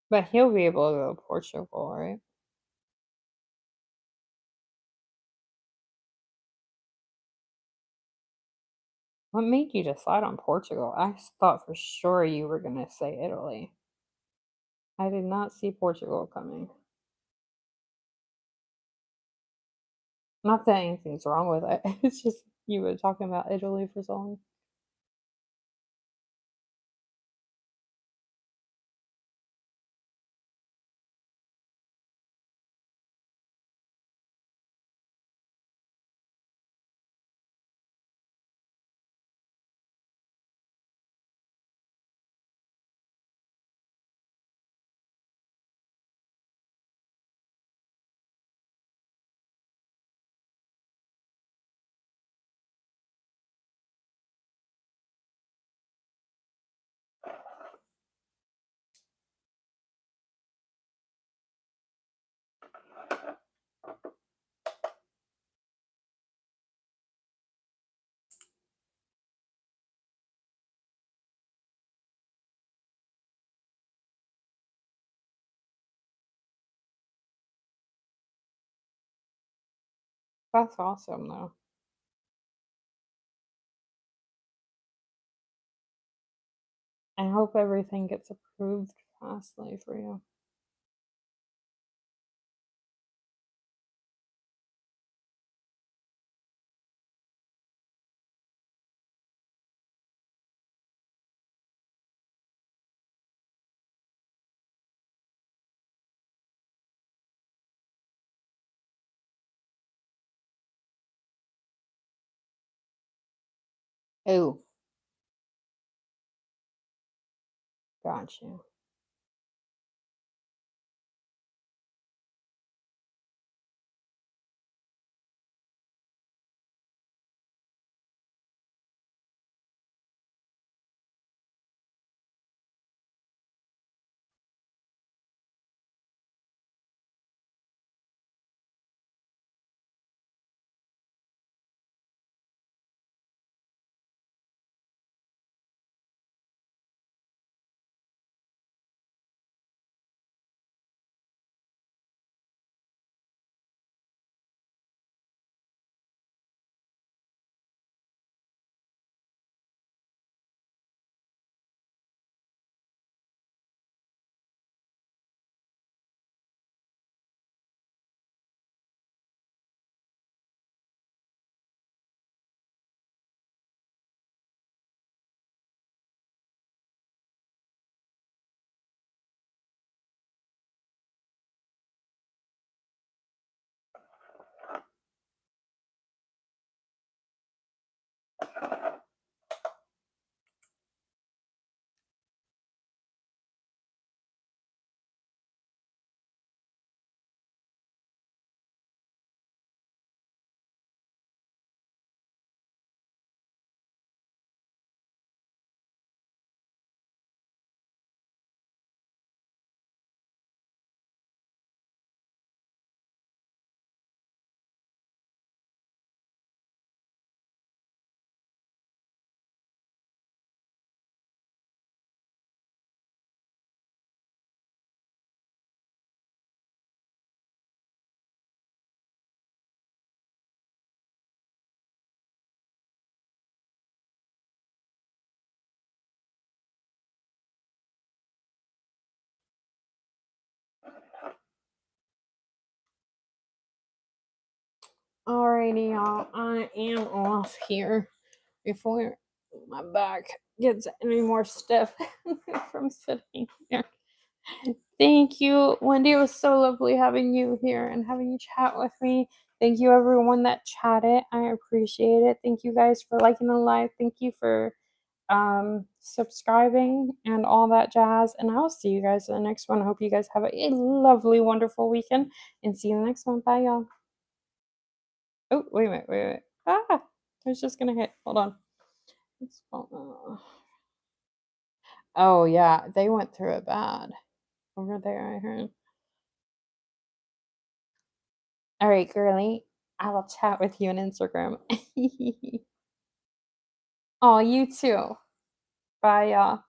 But he'll be able to go to Portugal, right? What made you decide on Portugal? Thought for sure you were gonna say Italy. I did not see Portugal coming. Not that anything's wrong with it. It's just you were talking about Italy for so long. That's awesome, though. I hope everything gets approved fastly for you. Oh, gotcha. Alrighty, y'all. I am off here before my back gets any more stiff from sitting here. Thank you, Wendy. It was so lovely having you here and having you chat with me. Thank you, everyone that chatted. I appreciate it. Thank you guys for liking the live. Thank you for subscribing and all that jazz. And I'll see you guys in the next one. I hope you guys have a lovely, wonderful weekend and see you in the next one. Bye, y'all. Oh, wait a minute, wait a minute. Ah, I was just gonna hit. Hold on. Oh yeah, they went through it bad over there. I heard. All right, girly. I will chat with you on Instagram. Oh, you too. Bye, y'all.